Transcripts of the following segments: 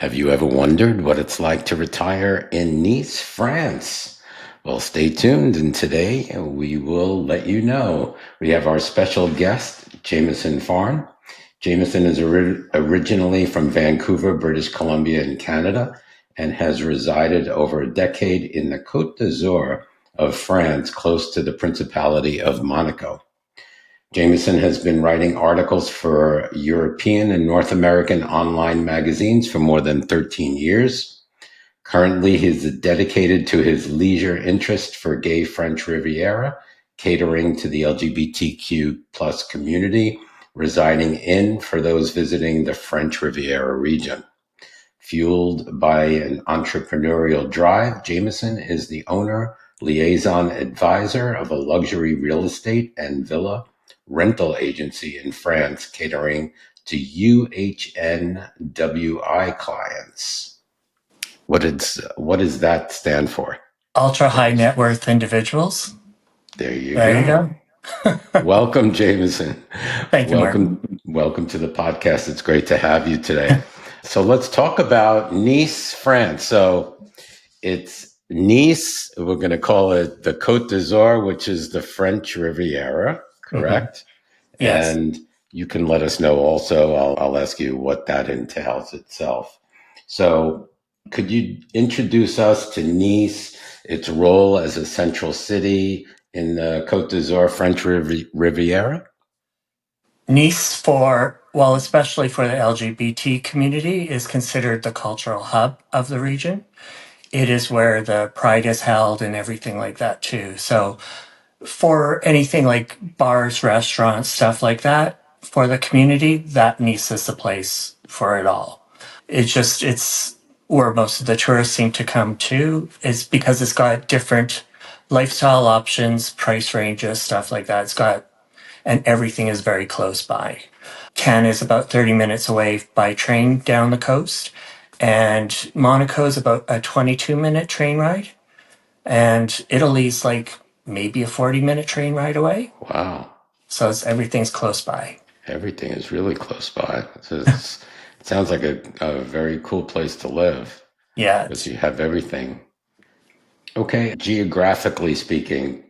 Have you ever wondered what it's like to retire in Nice, France? Well, stay tuned, and today we will let you know. We have our special guest, Jameson Farn. Jameson is originally from Vancouver, British Columbia, in Canada, and has resided over a decade in the Côte d'Azur of France, close to the Principality of Monaco. Jameson has been writing articles for European and North American online magazines for more than 13 years. Currently, he's dedicated to his leisure interest for gay French Riviera, catering to the LGBTQ plus community, residing in for those visiting the French Riviera region. Fueled by an entrepreneurial drive, Jameson is the owner, liaison advisor of a luxury real estate and villa rental agency in France, catering to UHNWI clients. What does that stand for? Ultra high net worth individuals. There you There you go. go. Welcome, Jameson. Thank you, Martin. Welcome to the podcast. It's great to have you today. So let's talk about Nice, France. So it's Nice. We're going to call it the Côte d'Azur, which is the French Riviera, Hmm. correct? Yes. And you can let us know also. I'll ask you what that entails itself. So could you introduce us to Nice, its role as a central city in the Côte d'Azur French Riviera? Nice, especially for the LGBT community, is considered the cultural hub of the region. It is where the Pride is held and everything like that, too. So, for anything like bars, restaurants, stuff like that, for the community, that Nice is the place for it all. It's where most of the tourists seem to come to, is because it's got different lifestyle options, price ranges, stuff like that. And everything is very close by. Cannes is about 30 minutes away by train down the coast, and Monaco is about a 22-minute train ride, and Italy's like maybe a 40-minute train ride away. Wow, So everything's close by. everything is really close by. It sounds like a very cool place to live Yeah, because you have everything. Okay, geographically speaking,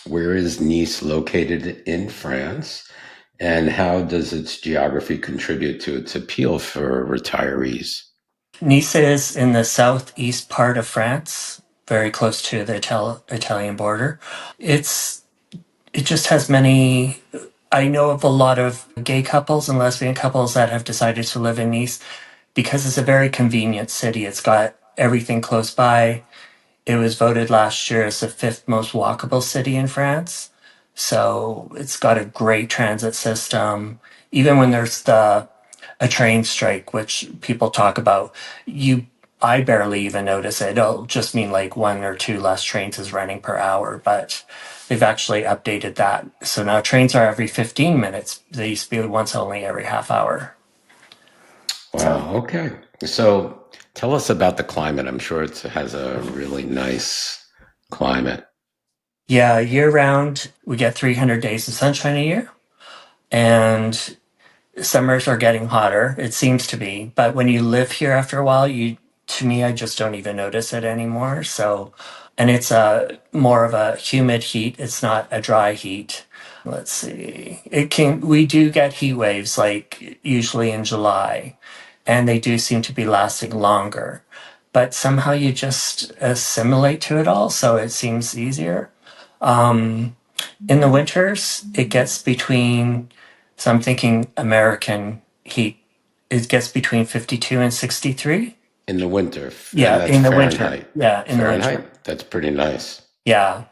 where is Nice located in France? And how does its geography contribute to its appeal for retirees? Nice is in the southeast part of France, very close to the Italian border. It's it just has many. I know of a lot of gay couples and lesbian couples that have decided to live in Nice because it's a very convenient city. It's got everything close by. It was voted last year as the fifth most walkable city in France. So it's got a great transit system. Even when there's a train strike, which people talk about, you I barely even notice it. It'll just mean like one or two less trains is running per hour, but they've actually updated that. So now trains are every 15 minutes. They used to be once only every half hour. So Wow, okay. So tell us about the climate. I'm sure it has a really nice climate. yeah, year round, we get 300 days of sunshine a year, and summers are getting hotter. It seems to be, but when you live here after a while, to me, I just don't even notice it anymore. So, and it's a more of a humid heat. It's not a dry heat. Let's see. We do get heat waves like usually in July, and they do seem to be lasting longer. But somehow you just assimilate to it all, so it seems easier. In the winters, it gets between, so I'm thinking American heat, it gets between 52 and 63. In the winter, and Yeah, that's in the winter. Fahrenheit. Yeah, in the winter. Fahrenheit, that's pretty nice. Yeah.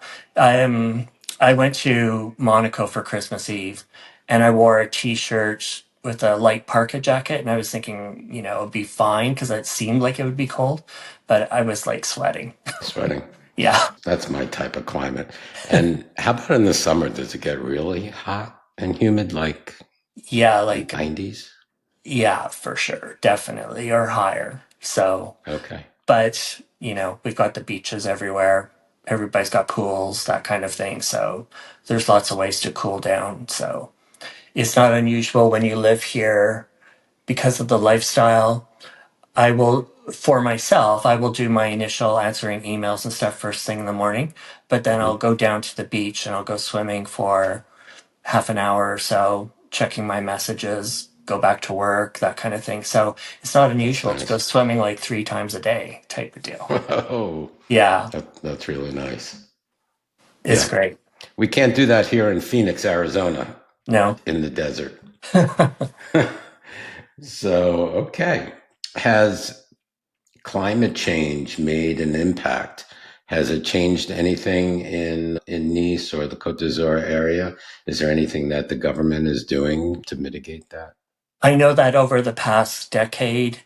I went to Monaco for Christmas Eve, and I wore a t-shirt with a light parka jacket, and I was thinking, it would be fine because it seemed like it would be cold, but I was like sweating. Sweating. Yeah. That's my type of climate. And how about in the summer? Does it get really hot and humid, like Yeah, the like, 90s? yeah, for sure. Definitely, or higher. So, Okay. but, we've got the beaches everywhere. Everybody's got pools, that kind of thing. So there's lots of ways to cool down. So it's not unusual when you live here because of the lifestyle. I will, for myself, I will do my initial answering emails and stuff first thing in the morning, but then I'll Hmm. go down to the beach and I'll go swimming for half an hour or so, checking my messages, go back to work, that kind of thing. So it's not That's unusual to go nice. swimming like 3 times a day type of deal. Oh, Yeah, that's really nice. it's Yeah. great. We can't do that here in Phoenix, Arizona, No. in the desert. So, okay. Has climate change made an impact? Has it changed anything in Nice or the Côte d'Azur area? Is there anything that the government is doing to mitigate that? I know that over the past decade,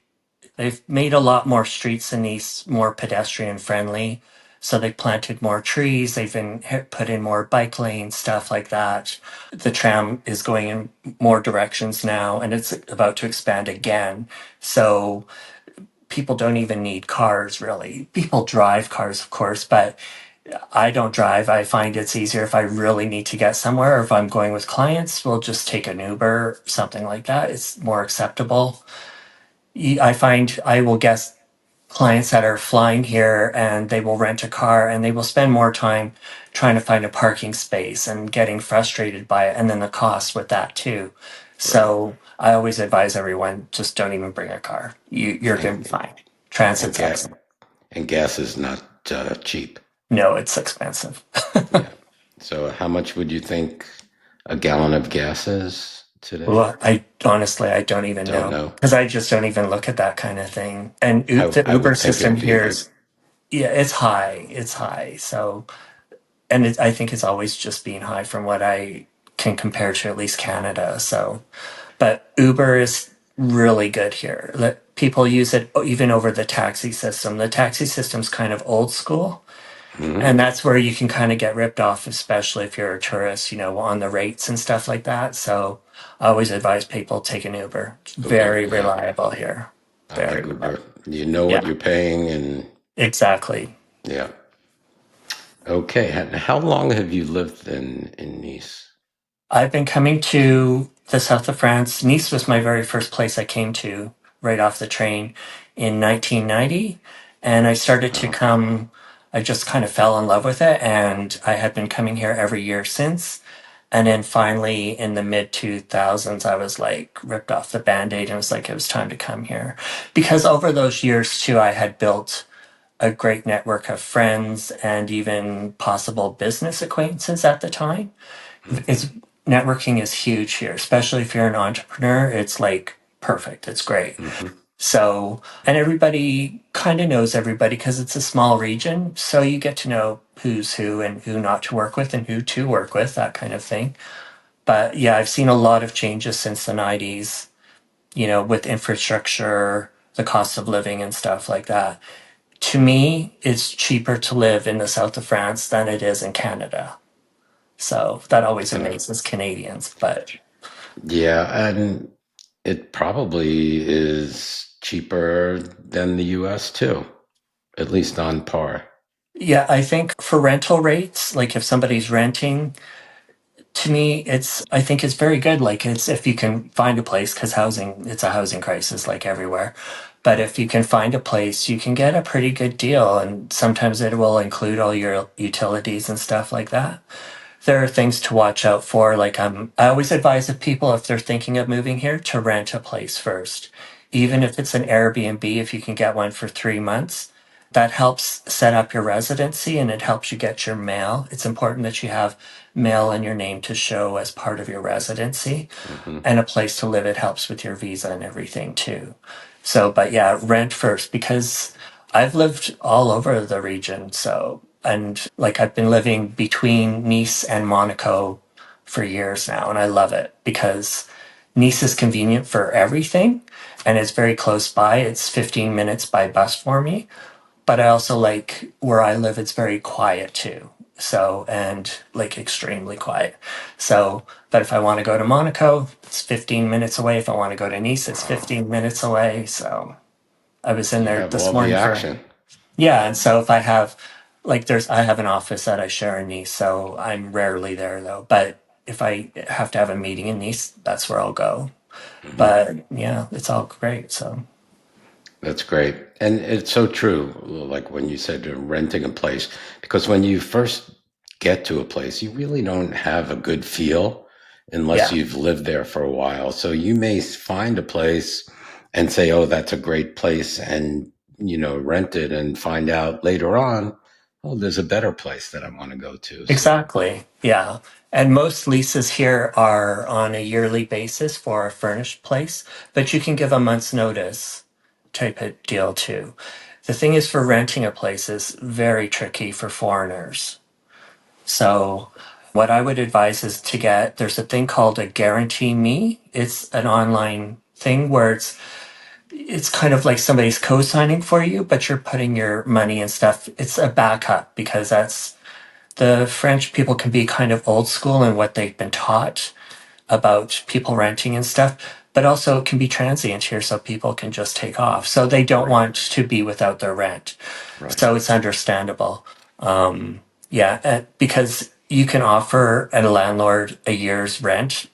they've made a lot more streets in these more pedestrian friendly. So they planted more trees. They've been put in more bike lanes, stuff like that. The tram is going in more directions now, and it's about to expand again. So people don't even need cars really. People drive cars, of course, but I don't drive. I find it's easier if I really need to get somewhere, or if I'm going with clients, we'll just take an Uber, something like that. It's more acceptable. I find I will guess clients that are flying here and they will rent a car and they will spend more time trying to find a parking space and getting frustrated by it, and then the cost with that too. Right. So I always advise everyone, just don't even bring a car. You're going to be And fine. and Transit's gas excellent. and gas is not cheap. No, it's expensive. Yeah. So how much would you think a gallon of gas is today? Well, I honestly, I don't even Don't know know. because I just don't even look at that kind of thing. And the I Uber would think it system would be here high. is, yeah, it's high. It's high. So, and I think it's always just been high from what I can compare to at least Canada. So, but Uber is really good here. People use it even over the taxi system. The taxi system's kind of old school. Hmm. And that's where you can kind of get ripped off, especially if you're a tourist, on the rates and stuff like that. So I always advise people take an Uber. It's Uber. very Yeah. reliable here. I Very like reliable. Uber. You know what Yeah, you're paying and exactly. yeah. Okay. And how long have you lived in Nice? I've been coming to the south of France. Nice was my very first place I came to right off the train in 1990. And I started to Oh, come, I just kind of fell in love with it. And I had been coming here every year since. And then finally in the mid 2000s, I was like ripped off the band-aid and it was like it was time to come here. Because over those years too, I had built a great network of friends and even possible business acquaintances at the time. hmm. It's networking is huge here, especially if you're an entrepreneur. It's like perfect. It's great. Hmm. So, and everybody kind of knows everybody because it's a small region. So you get to know who's who and who not to work with and who to work with, that kind of thing. But yeah, I've seen a lot of changes since the 90s, with infrastructure, the cost of living and stuff like that. To me, it's cheaper to live in the south of France than it is in Canada. So that always Uh, amazes Canadians. But yeah, and it probably is cheaper than the US too, at least on par. yeah, I think for rental rates, like if somebody's renting, to me, I think it's very good. Like it's if you can find a place, because it's a housing crisis like everywhere. But if you can find a place, you can get a pretty good deal. And sometimes it will include all your utilities and stuff like that. There are things to watch out for. Like I always advise of people if they're thinking of moving here to rent a place first, even if it's an Airbnb. If you can get one for 3 months, that helps set up your residency and it helps you get your mail. It's important that you have mail in your name to show as part of your residency, Hmm. and a place to live. It helps with your visa and everything too. So, but yeah, rent first because I've lived all over the region. So, and like I've been living between Nice and Monaco for years now, and I love it because Nice is convenient for everything and it's very close by. It's 15 minutes by bus for me, but I also like where I live, it's very quiet too. So, and like extremely quiet. So, but if I want to go to Monaco, it's 15 minutes away. If I want to go to Nice, it's Wow. 15 minutes away. So I was in You there have this all the morning for, action. yeah. And so if I have, like, I have an office that I share in Nice. So I'm rarely there though. But if I have to have a meeting in Nice, that's where I'll go. Hmm. But yeah, it's all great. So. That's great. And it's so true, like when you said renting a place, because when you first get to a place, you really don't have a good feel unless Yeah, you've lived there for a while. So you may find a place and say, oh, that's a great place, and, rent it and find out later on, oh, there's a better place that I want to go to. So, exactly. Yeah. And most leases here are on a yearly basis for a furnished place, but you can give a month's notice type of deal too. The thing is for renting a place is very tricky for foreigners. So what I would advise is to get, there's a thing called a guarantee me. It's an online thing where it's kind of like somebody's co-signing for you, but you're putting your money and stuff. It's a backup because that's the French people can be kind of old school in what they've been taught about people renting and stuff, but also it can be transient here so people can just take off. So they don't right, want to be without their rent. right, So it's understandable. Yeah, because you can offer a landlord a year's rent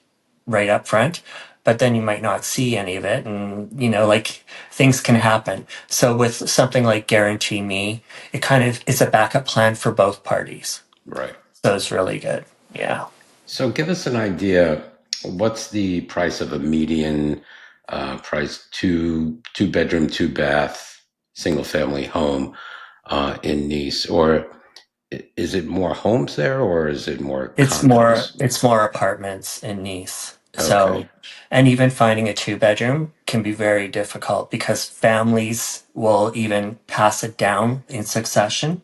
right up front, but then you might not see any of it. And, like things can happen. So with something like Guarantee Me, it's a backup plan for both parties. right. So it's really good. Yeah. So give us an idea. What's the price of a median price two bedroom, two bath, single family home in Nice? Or is it more homes there, or is it more condos? It's more apartments in Nice. Okay, So, and even finding a two bedroom can be very difficult because families will even pass it down in succession.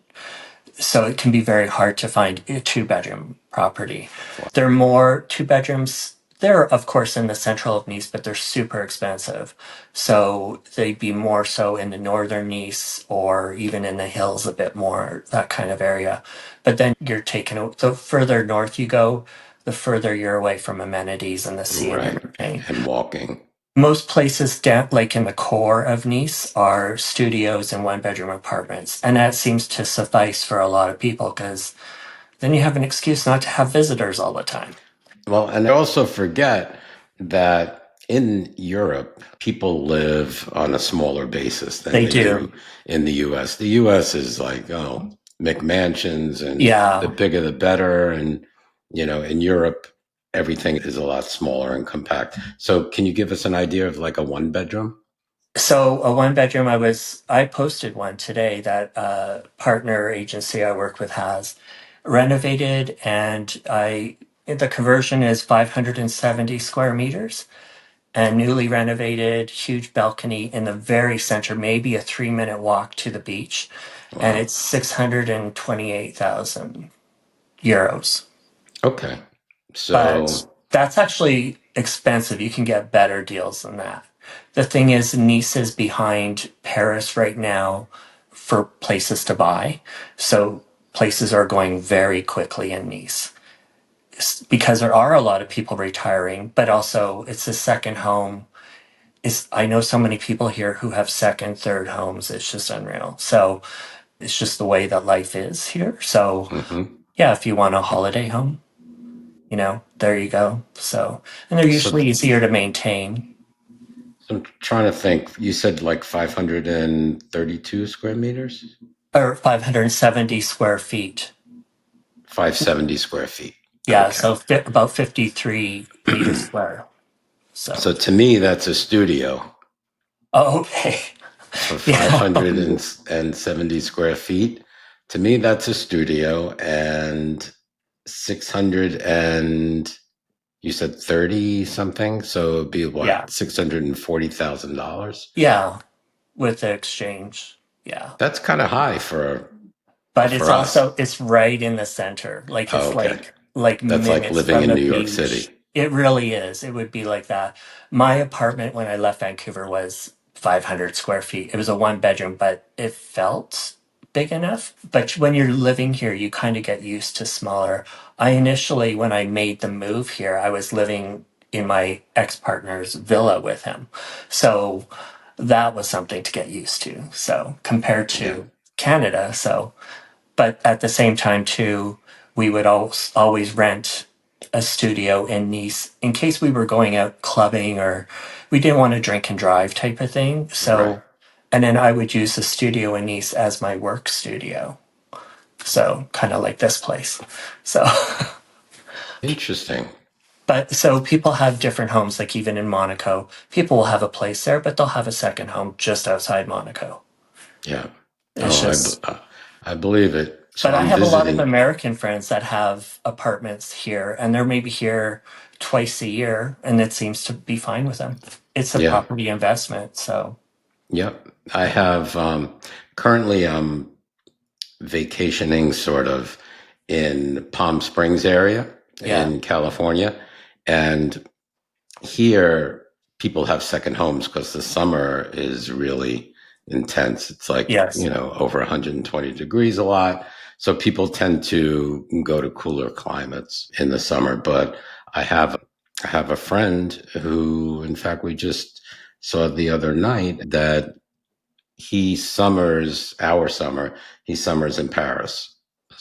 So it can be very hard to find a two bedroom property. There are more two bedrooms. They're, of course, in the central of Nice, but they're super expensive. So they'd be more so in the northern Nice or even in the hills a bit more, that kind of area. But then you're the further north you go, the further you're away from amenities and the sea and right. everything. And walking. Most places down, like in the core of Nice, are studios and one bedroom apartments. And that seems to suffice for a lot of people because then you have an excuse not to have visitors all the time. Well, and I also forget that in Europe, people live on a smaller basis than They they do do. in the US. The US is like, oh, McMansions, and the Yeah. bigger the better. And, in Europe, everything is a lot smaller and compact. So, can you give us an idea of like a one bedroom? So a one bedroom, I posted one today that partner agency I work with has renovated and the conversion is 570 square meters and newly renovated, huge balcony in the very center, maybe a 3-minute walk to the beach. And Wow. it's 628,000 euros. Okay. But So, that's actually expensive. You can get better deals than that. The thing is, Nice is behind Paris right now for places to buy. So places are going very quickly in Nice because there are a lot of people retiring, but also it's a second home. I know so many people here who have second, third homes. It's just unreal. So it's just the way that life is here. So mhm. yeah, if you want a holiday home, there you go. So, and they're so, usually easier to maintain. so I'm trying to think. You said like 532 square meters? Or 570 square feet. 570 square feet. Yeah, Okay. so about 53 meters square. So, So to me, that's a studio oh, okay. for Yeah. 570 square feet. To me, that's a studio, and 600 and you said 30 something. So it'd be Yeah. what, $640,000? Yeah. With the exchange. Yeah. That's kind of high for But for us. it's right in the center. Like Oh, it's okay. like That's like minutes living from in the New York beach. City. It really is. It would be like that. My apartment when I left Vancouver was 500 square feet. It was a one bedroom, but it felt big enough. But when you're living here, you kind of get used to smaller. I initially, when I made the move here, I was living in my ex-partner's villa with him. So that was something to get used to. So compared Yeah. to Canada, but at the same time too, we would always rent a studio in Nice in case we were going out clubbing or we didn't want to drink and drive type of thing. Right. So And then I would use the studio in Nice as my work studio. So kind of like this place. So, Interesting. but so people have different homes, like even in Monaco, people will have a place there, but they'll have a second home just outside Monaco. Yeah. It's Oh, just, I believe it. So but I I'm have a lot of visiting. American friends that have apartments here and they're maybe here twice a year and it seems to be fine with them. It's a Yeah. property investment. So, Yep. I have currently I'm vacationing sort of in Palm Springs area yeah. in California. And here people have second homes because the summer is really intense. It's like, Yes. over 120 degrees a lot. So people tend to go to cooler climates in the summer. But I have I have a friend who, in fact, we just saw the other night that he summers in Paris.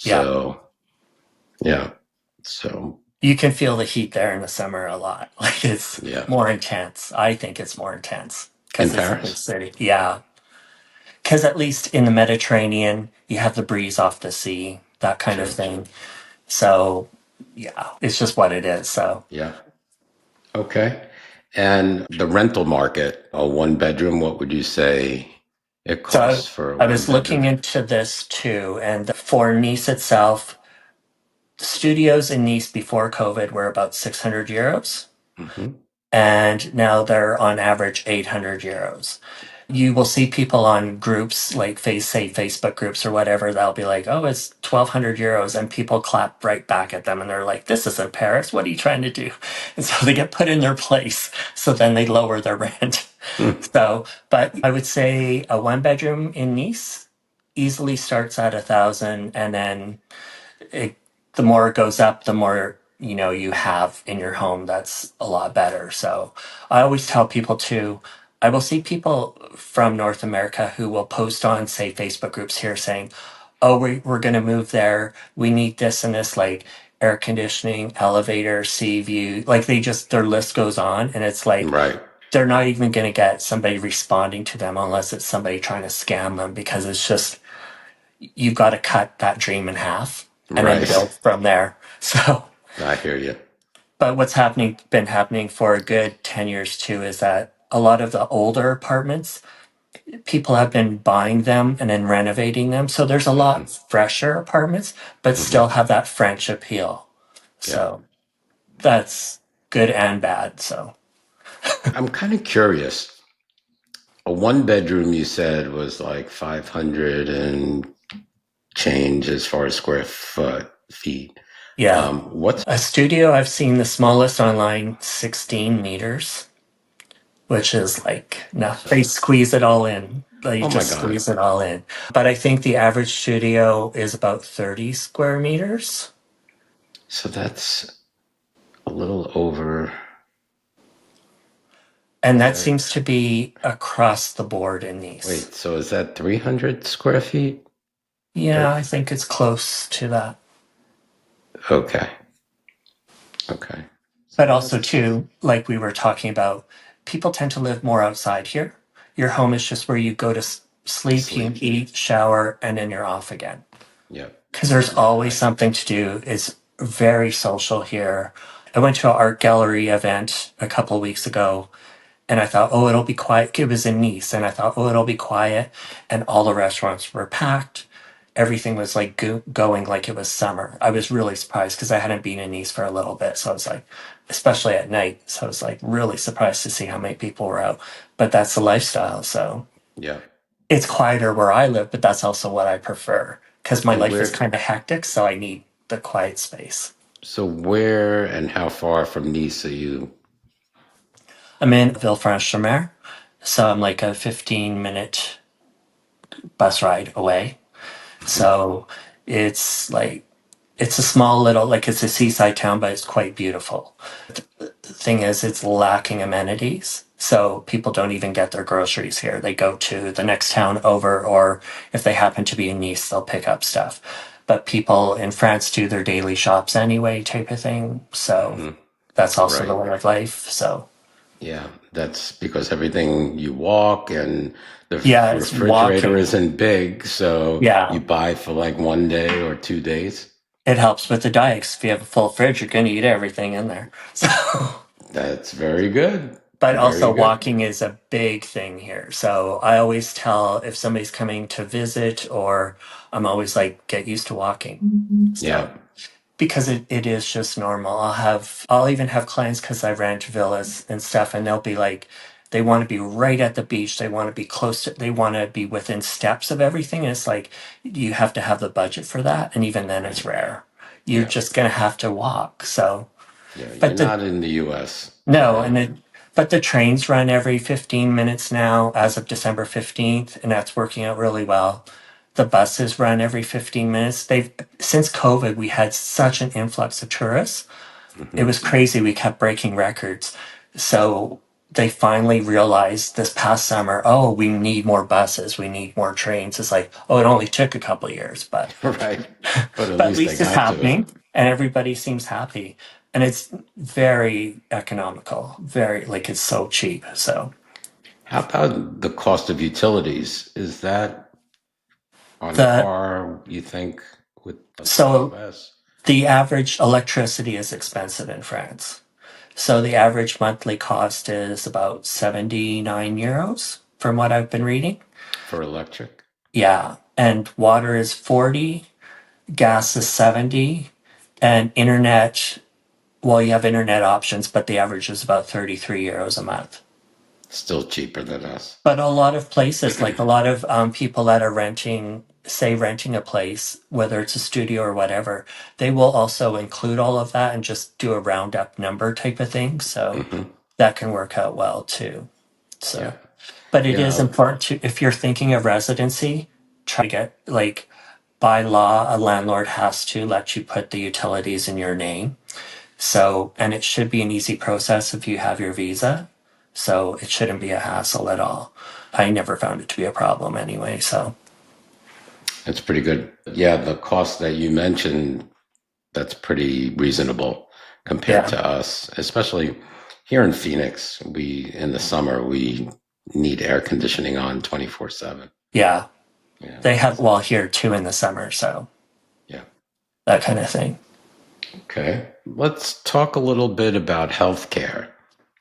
Yeah. So yeah. So You can feel the heat there in the summer a lot. Like it's yeah. more intense. I think it's more intense In because it's a big Paris? city. Yeah. Because at least in the Mediterranean, you have the breeze off the sea, that kind of True. thing. So, yeah, it's just what it is. So, Yeah. Okay. And the rental market, a one bedroom, what would you say it so costs for a I one was looking bedroom? into this too. And for Nice itself, studios in Nice before COVID were about 600 euros. Hmm. And now they're on average 800 euros. You will see people on groups like say Facebook groups or whatever, they'll be like, oh, it's 1,200 euros. And people clap right back at them and they're like, this isn't Paris. What are you trying to do? And so they get put in their place. So then they lower their rent. So, but I would say a one bedroom in Nice easily starts at 1,000 and then it, the more it goes up, the more you have in your home. That's a lot better. So I always tell people too. I will see people from North America who will post on, say, Facebook groups here saying, "Oh, we're going to move there. We need this and this, like air conditioning, elevator, sea view." Like their list goes on, and it's like Right. they're not even going to get somebody responding to them unless it's somebody trying to scam them because it's just you've got to cut that dream in half and then Right. build from there. So, I hear you. but what's been happening for a good 10 years too, is that a lot of the older apartments, people have been buying them and then renovating them. So there's a Hmm. lot fresher apartments, but Hmm. still have that French appeal. Yeah. So that's good and bad. So I'm kind of curious. A one bedroom you said was like 500 and change as far as feet. yeah, What's a studio, I've seen the smallest online, 16 meters, which is like nothing. They squeeze it all in. They Oh my just God. squeeze it all in. But I think the average studio is about 30 square meters. So that's a little over. And Is that that seems to be across the board in these. wait? So is that 300 square feet? Yeah, Or I think it's close to that. okay, okay. So But also, that's too, like we were talking about, people tend to live more outside here. Your home is just where you go to sleep, you sleep. eat, shower, and then you're off again. Yep. Because there's Yeah. always something to do. It's very social here. I went to an art gallery event a couple of weeks ago and I thought, oh, it'll be quiet. It was in Nice and I thought, oh, it'll be quiet. And all the restaurants were packed. Everything was like going like it was summer. I was really surprised because I hadn't been in Nice for a little bit. So I was like, especially at night. So I was like really surprised to see how many people were out. But that's the lifestyle. So Yep. it's quieter where I live, but that's also what I prefer because my And life is where? kind of hectic, so I need the quiet space. So where and how far from Nice are you? I'm in Villefranche-sur-Mer, so I'm like a 15-minute bus ride away. Mhm. So it's like it's a small little like it's a seaside town, but it's quite beautiful. The thing is, it's lacking amenities. So people don't even get their groceries here. They go to the next town over, or if they happen to be in Nice, they'll pick up stuff. But people in France do their daily shops anyway, type of thing. So Mhm. that's also the Right. way of life. So Yeah. That's because everything you walk and The Yeah, it's refrigerator walking. isn't big, so you Yeah, buy for like 1 day or 2 days. it helps with the diet 'cause if you have a full fridge, you're going to eat everything in there. So, That's very good. but also Very good. walking is a big thing here. So I always tell if somebody's coming to visit, or I'm always like, get used to walking. Yeah. So because it is just normal. I'll even have clients because I rent villas and stuff, and they'll be like, they want to be right at the beach. They want to be they want to be within steps of everything. And it's like, you have to have the budget for that. And even then it's Right. rare. You're Yeah. just going to have to walk. So, Yeah. You're but not in the US. no, but the trains run every 15 minutes now as of December 15th, and that's working out really well. The buses run every 15 minutes. Since COVID, we had such an influx of tourists. It Hmm. was crazy. We kept breaking records. So they finally realized this past summer, oh, we need more buses. We need more trains. It's like, oh, it only took a couple of years, but Right. But at but at least they least it's got to it. happening and everybody seems happy. And it's very economical, very like it's so cheap. So How about the cost of utilities? Is that on the par, you think, with the so US? the average electricity is expensive in France. So the average monthly cost is about 79 euros from what I've been reading. For electric? Yeah. And water is 40, gas is 70, and internet, well, you have internet options, but the average is about 33 euros a month. Still cheaper than us. But a lot of places, like a lot of people that are renting a place, whether it's a studio or whatever, they will also include all of that and just do a roundup number type of thing. So Hmm. that can work out well too. Yeah. So, but it is Yeah. important to, if you're thinking of residency, try to get like by law, a landlord has to let you put the utilities in your name. So, and it should be an easy process if you have your visa. So it shouldn't be a hassle at all. I never found it to be a problem anyway. So, It's pretty good. Yeah, the cost that you mentioned, that's pretty reasonable compared yeah, to us, especially here in Phoenix. In the summer, we need air conditioning on 24/7. yeah. Yeah. They have, well, here too in the summer. So Yeah. that kind of thing. Okay. Let's talk a little bit about healthcare.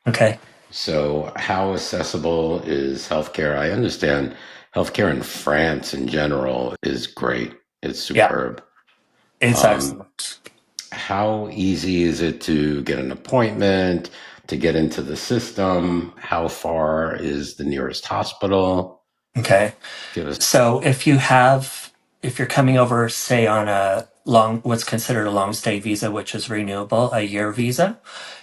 Okay. So, how accessible is healthcare? I understand healthcare in France in general is great. It's Yeah. superb. It's Um, excellent. how easy is it to get an appointment, to get into the system? How far is the nearest hospital? Okay. Give us. So if you're coming over, say on what's considered a long stay visa, which is renewable, a year visa,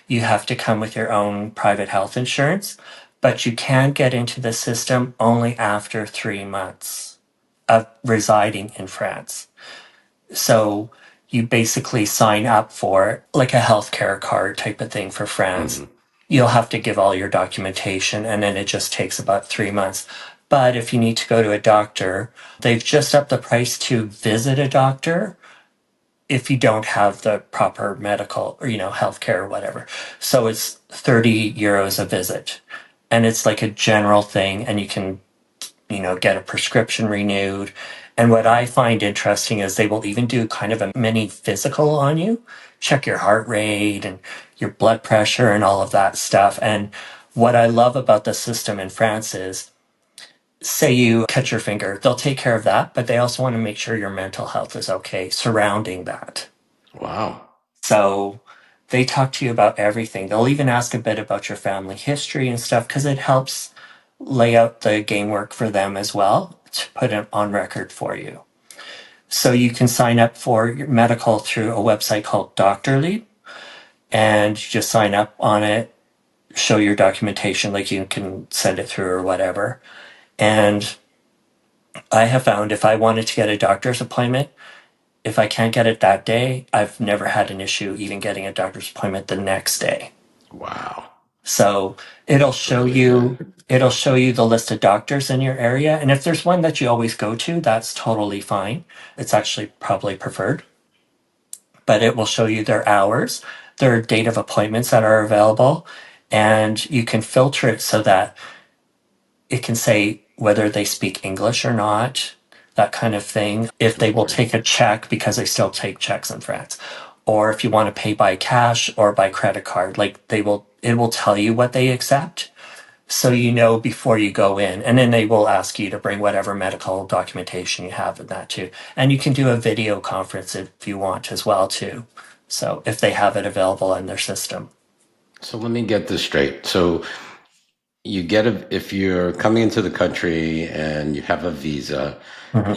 you have to come with your own private health insurance, but you can get into the system only after 3 months of residing in France. So you basically sign up for like a healthcare card type of thing for France. Mhm. You'll have to give all your documentation and then it just takes about 3 months. But if you need to go to a doctor, they've just upped the price to visit a doctor if you don't have the proper medical or, healthcare or whatever. So it's 30 euros a visit. And it's like a general thing and you can get a prescription renewed. And what I find interesting is they will even do kind of a mini physical on you, check your heart rate and your blood pressure and all of that stuff. And what I love about the system in France is, say you cut your finger, they'll take care of that, but they also want to make sure your mental health is okay surrounding that. Wow. So they talk to you about everything. They'll even ask a bit about your family history and stuff because it helps lay out the game work for them as well to put it on record for you. So you can sign up for your medical through a website called Doctorly and you just sign up on it, show your documentation, like you can send it through or whatever. And I have found if I wanted to get a doctor's appointment, if I can't get it that day, I've never had an issue even getting a doctor's appointment the next day. Wow. So That's really good. it'll show you the list of doctors in your area. And if there's one that you always go to, that's totally fine. It's actually probably preferred. But it will show you their hours, their date of appointments that are available, and you can filter it so that it can say whether they speak English or not, that kind of thing. If they will Okay. take a check, because they still take checks in France, or if you want to pay by cash or by credit card, like it will tell you what they accept. So you know before you go in, and then they will ask you to bring whatever medical documentation you have in that too. And you can do a video conference if you want as well too. So if they have it available in their system. So let me get this straight. So if you're coming into the country and you have a visa, Mhm.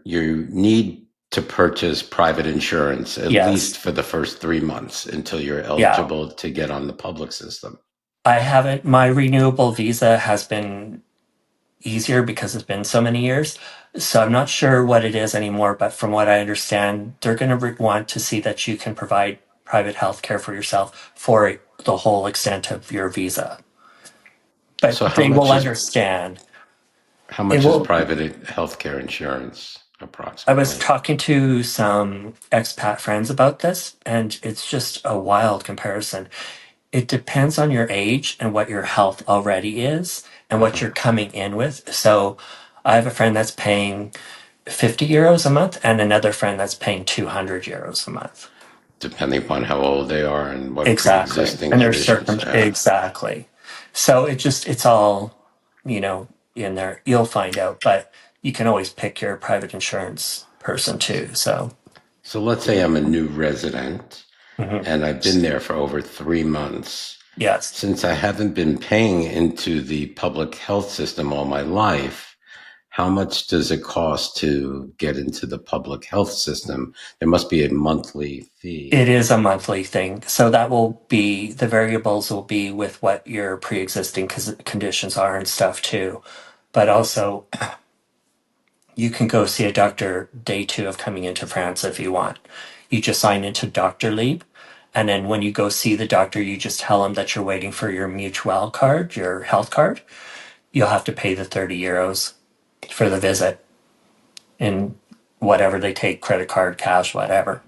you need to purchase private insurance at least Yes. for the first 3 months until you're Yeah. eligible to get on the public system. I haven't, my renewable visa has been easier because it's been so many years. So I'm not sure what it is anymore, but from what I understand, they're going to want to see that you can provide private health care for yourself for the whole extent of your visa. So But they will understand. how It much is will. private healthcare insurance I was approximately? talking to some expat friends about this, and it's just a wild comparison. It depends on your age and what your health already is and what Uh-huh. you're coming in with. So I have a friend that's paying €50 a month and another friend that's paying €200 a month. Depending upon how old they are and what Exactly. pre-existing And there's conditions. Yeah. exactly. So it's all, in there. You'll find out, but you can always pick your private insurance person too. So, So let's say I'm a new resident mhm. and I've been there for over 3 months. Yes. Since I haven't been paying into the public health system all my life, how much does it cost to get into the public health system? There must be a monthly It fee. is a monthly thing. So that will be the variables will be with what your pre-existing conditions are and stuff too. But also, you can go see a doctor day two of coming into France if you want. You just sign into Doctor Leap. And then when you go see the doctor, you just tell them that you're waiting for your Mutual card, your health card. You'll have to pay the €30 for the visit in whatever they take, credit card, cash, whatever.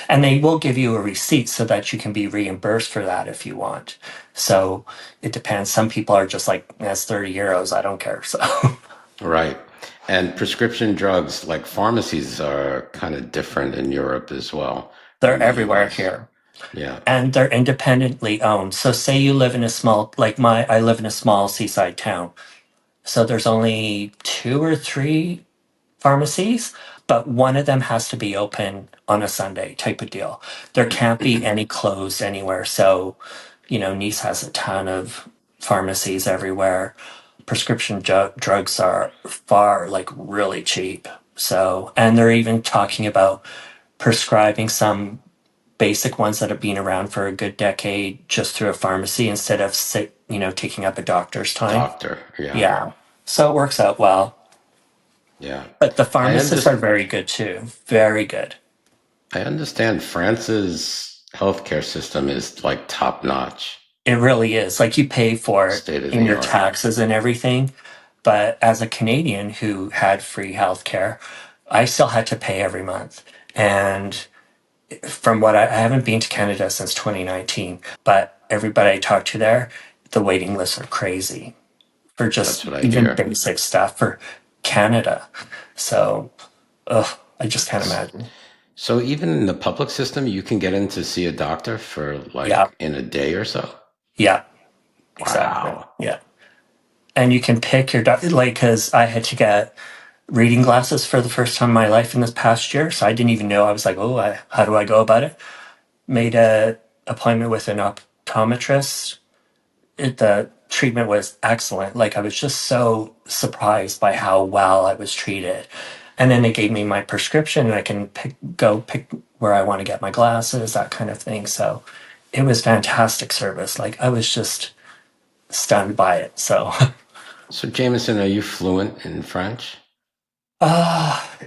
And they will give you a receipt so that you can be reimbursed for that if you want. So it depends. Some people are just like, that's €30. I don't care. So Right. And prescription drugs like pharmacies are kind of different in Europe as well they're than the everywhere US. here. Yeah. And they're independently owned. So say you live in a small, I live in a small seaside town. So there's only two or three pharmacies, but one of them has to be open on a Sunday type of deal. There can't be any closed anywhere. So, Nice has a ton of pharmacies everywhere. Prescription drugs are far, like really cheap. So, and they're even talking about prescribing some basic ones that have been around for a good decade just through a pharmacy instead of taking up a doctor's time. Doctor. Yeah. Yeah. So it works out well. Yeah. But the I pharmacists are understand. very good too. Very good. I understand France's healthcare system is like top notch, It really is. Like you pay for it state of in the your art. taxes and everything. But as a Canadian who had free healthcare, I still had to pay every month. And from what I haven't been to Canada since 2019, but everybody I talked to there, the waiting lists are crazy for That's just what I even hear. basic stuff for Canada. So, I just can't imagine. So even in the public system, you can get in to see a doctor for Yeah, like in a day or so. yeah, exactly. Wow. Yeah. And you can pick your doctor, like, because I had to get reading glasses for the first time in my life in this past year. So I didn't even know. I was like, oh, how do I go about it? Made a appointment with an optometrist. The treatment was excellent. Like, I was just so surprised by how well I was treated. And then they gave me my prescription and I can pick where I want to get my glasses, that kind of thing. So it was fantastic service. Like, I was just stunned by it. So So Jameson, are you fluent in French?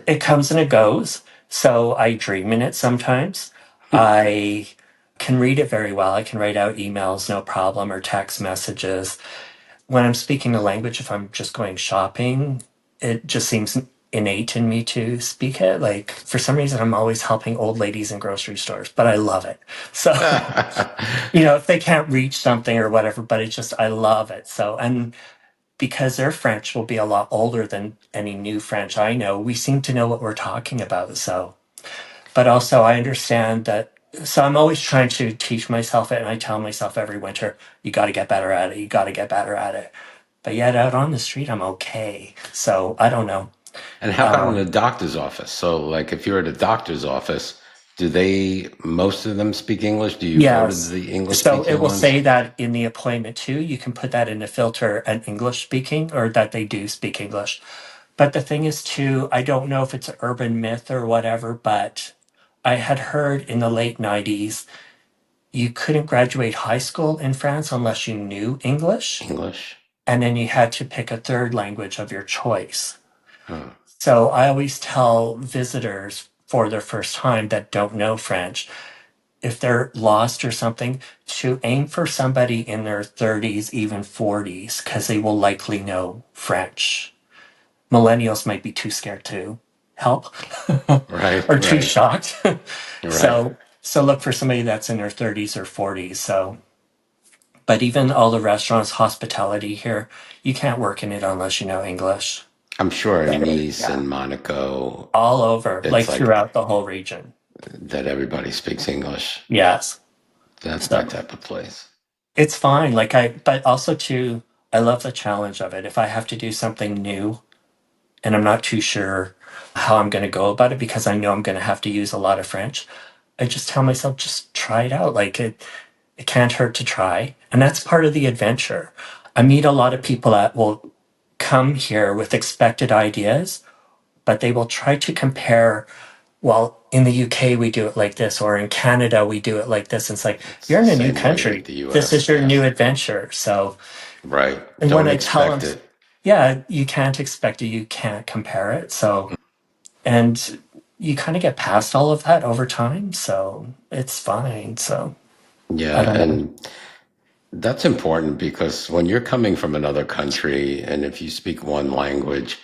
it comes and it goes. So I dream in it sometimes. I can read it very well. I can write out emails, no problem, or text messages. When I'm speaking a language, if I'm just going shopping, it just seems innate in me to speak it. Like for some reason, I'm always helping old ladies in grocery stores, but I love it. So, if they can't reach something or whatever, but it's just, I love it. So, and because their French will be a lot older than any new French I know, we seem to know what we're talking about. So, but also I understand that. So I'm always trying to teach myself it, and I tell myself every winter, you got to get better at it. You got to get better at it. But yet out on the street, I'm okay. So I don't know. And how about in a doctor's office? So, like, if you're at a doctor's office, do they, most of them speak English? Do you go to Yes. the English So it speaking will ones? say that in the appointment too. You can put that in a filter and English speaking, or that they do speak English. But the thing is too, I don't know if it's an urban myth or whatever, but I had heard in the late 90s you couldn't graduate high school in France unless you knew English. English? And then you had to pick a third language of your choice. Huh. So I always tell visitors for their first time that don't know French, if they're lost or something, to aim for somebody in their 30s, even 40s, because they will likely know French. Millennials might be too scared to help Right, or too right, shocked. right. So look for somebody that's in their 30s or 40s. So, but even all the restaurants, hospitality here, you can't work in it unless you know English. I'm sure in So, Nice yeah, and Monaco, all over, like it's like throughout the whole region. that everybody speaks English. Yes. That's my So type of place. it's fine. But also too, I love the challenge of it. If I have to do something new and I'm not too sure how I'm going to go about it because I know I'm going to have to use a lot of French, I just tell myself, just try it out. It can't hurt to try. And that's part of the adventure. I meet a lot of people that will come here with expected ideas, but they will try to compare, well, in the UK, we do it like this, or in Canada, we do it like this. And it's like, It's you're the in a new same way with country. the This US. is your new Yes. adventure. So, Right. and when Don't I tell them, expect it. yeah, you can't expect it, you can't compare it. So, and you kind of get past all of that over time. So it's fine. So I Yeah. don't know. And that's important because when you're coming from another country and if you speak one language,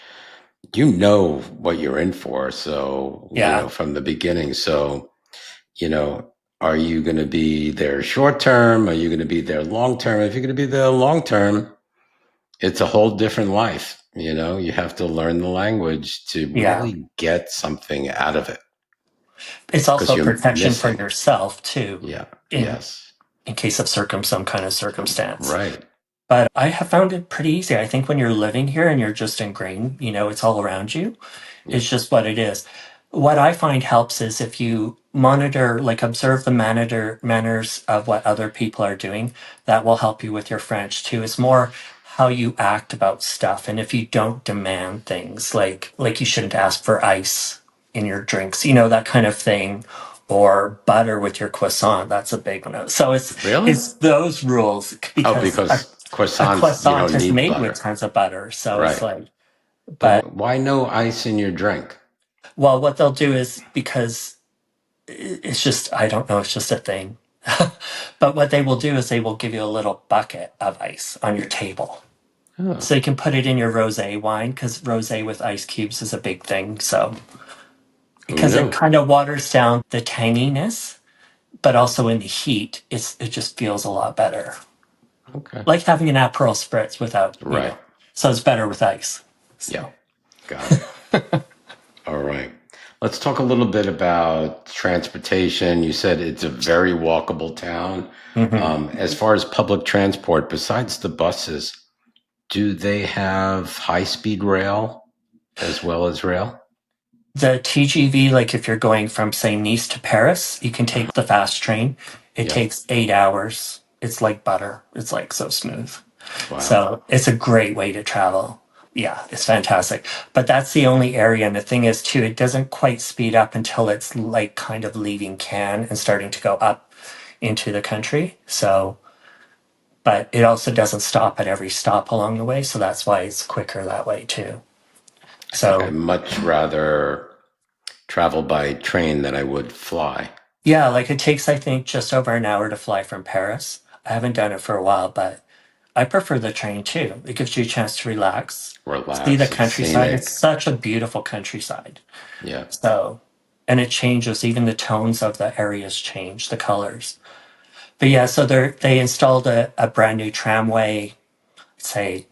you know what you're in for. So, Yeah. from the beginning. So, you know, are you going to be there short term? Are you going to be there long term? If you're going to be there long term, it's a whole different life. You have to learn the language to Yeah. really get something out of it It's because also you're protection for missing. yourself too, Yeah. in Yes. in case of some kind of circumstance. Right. But I have found it pretty easy. I think when you're living here and you're just ingrained, it's all around you. Yeah. It's just what it is. What I find helps is if you monitor, like observe the manners of what other people are doing, that will help you with your French too. It's more how you act about stuff. And if you don't demand things, like you shouldn't ask for ice in your drinks, that kind of thing, or butter with your croissant. That's a big one. So Really? it's those rules Oh, because because a croissants, you croissant don't is need made with butter. tons of butter. So it's Right. like, but But why no ice in your drink? well, what they'll do is because it's just, I don't know, it's just a thing. But what they will do is they will give you a little bucket of ice on your table. Oh, So you can put it in your rosé wine because rosé with ice cubes is a big thing. So who because it knew? kind of waters down the tanginess, but also in the heat, it just feels a lot better. Okay. Like having an Aperol spritz without, Right. so it's better with ice. Yeah. So. Got it. All right. Let's talk a little bit about transportation. You said it's a very walkable town. Mhm. As far as public transport, besides the buses, do they have high-speed rail as well as rail? The TGV, like if you're going from, say, Nice to Paris, you can take the fast train. It Yep. takes 8 hours. It's like butter. It's like so smooth. Wow. So it's a great way to travel. Yeah, it's fantastic. But that's the only area. And the thing is, too, it doesn't quite speed up until it's like kind of leaving Cannes and starting to go up into the country. So, but it also doesn't stop at every stop along the way. So that's why it's quicker that way, too. I think I'd So, much rather travel by train than I would fly. yeah, like it takes, I think, just over an hour to fly from Paris. I haven't done it for a while, but I prefer the train too. It gives you a chance to relax, see the Relax, it's countryside. It's scenic. such a beautiful countryside. Yeah. So, and it changes, even the tones of the areas change, the colors. But yeah, so they installed a brand new tramway, say,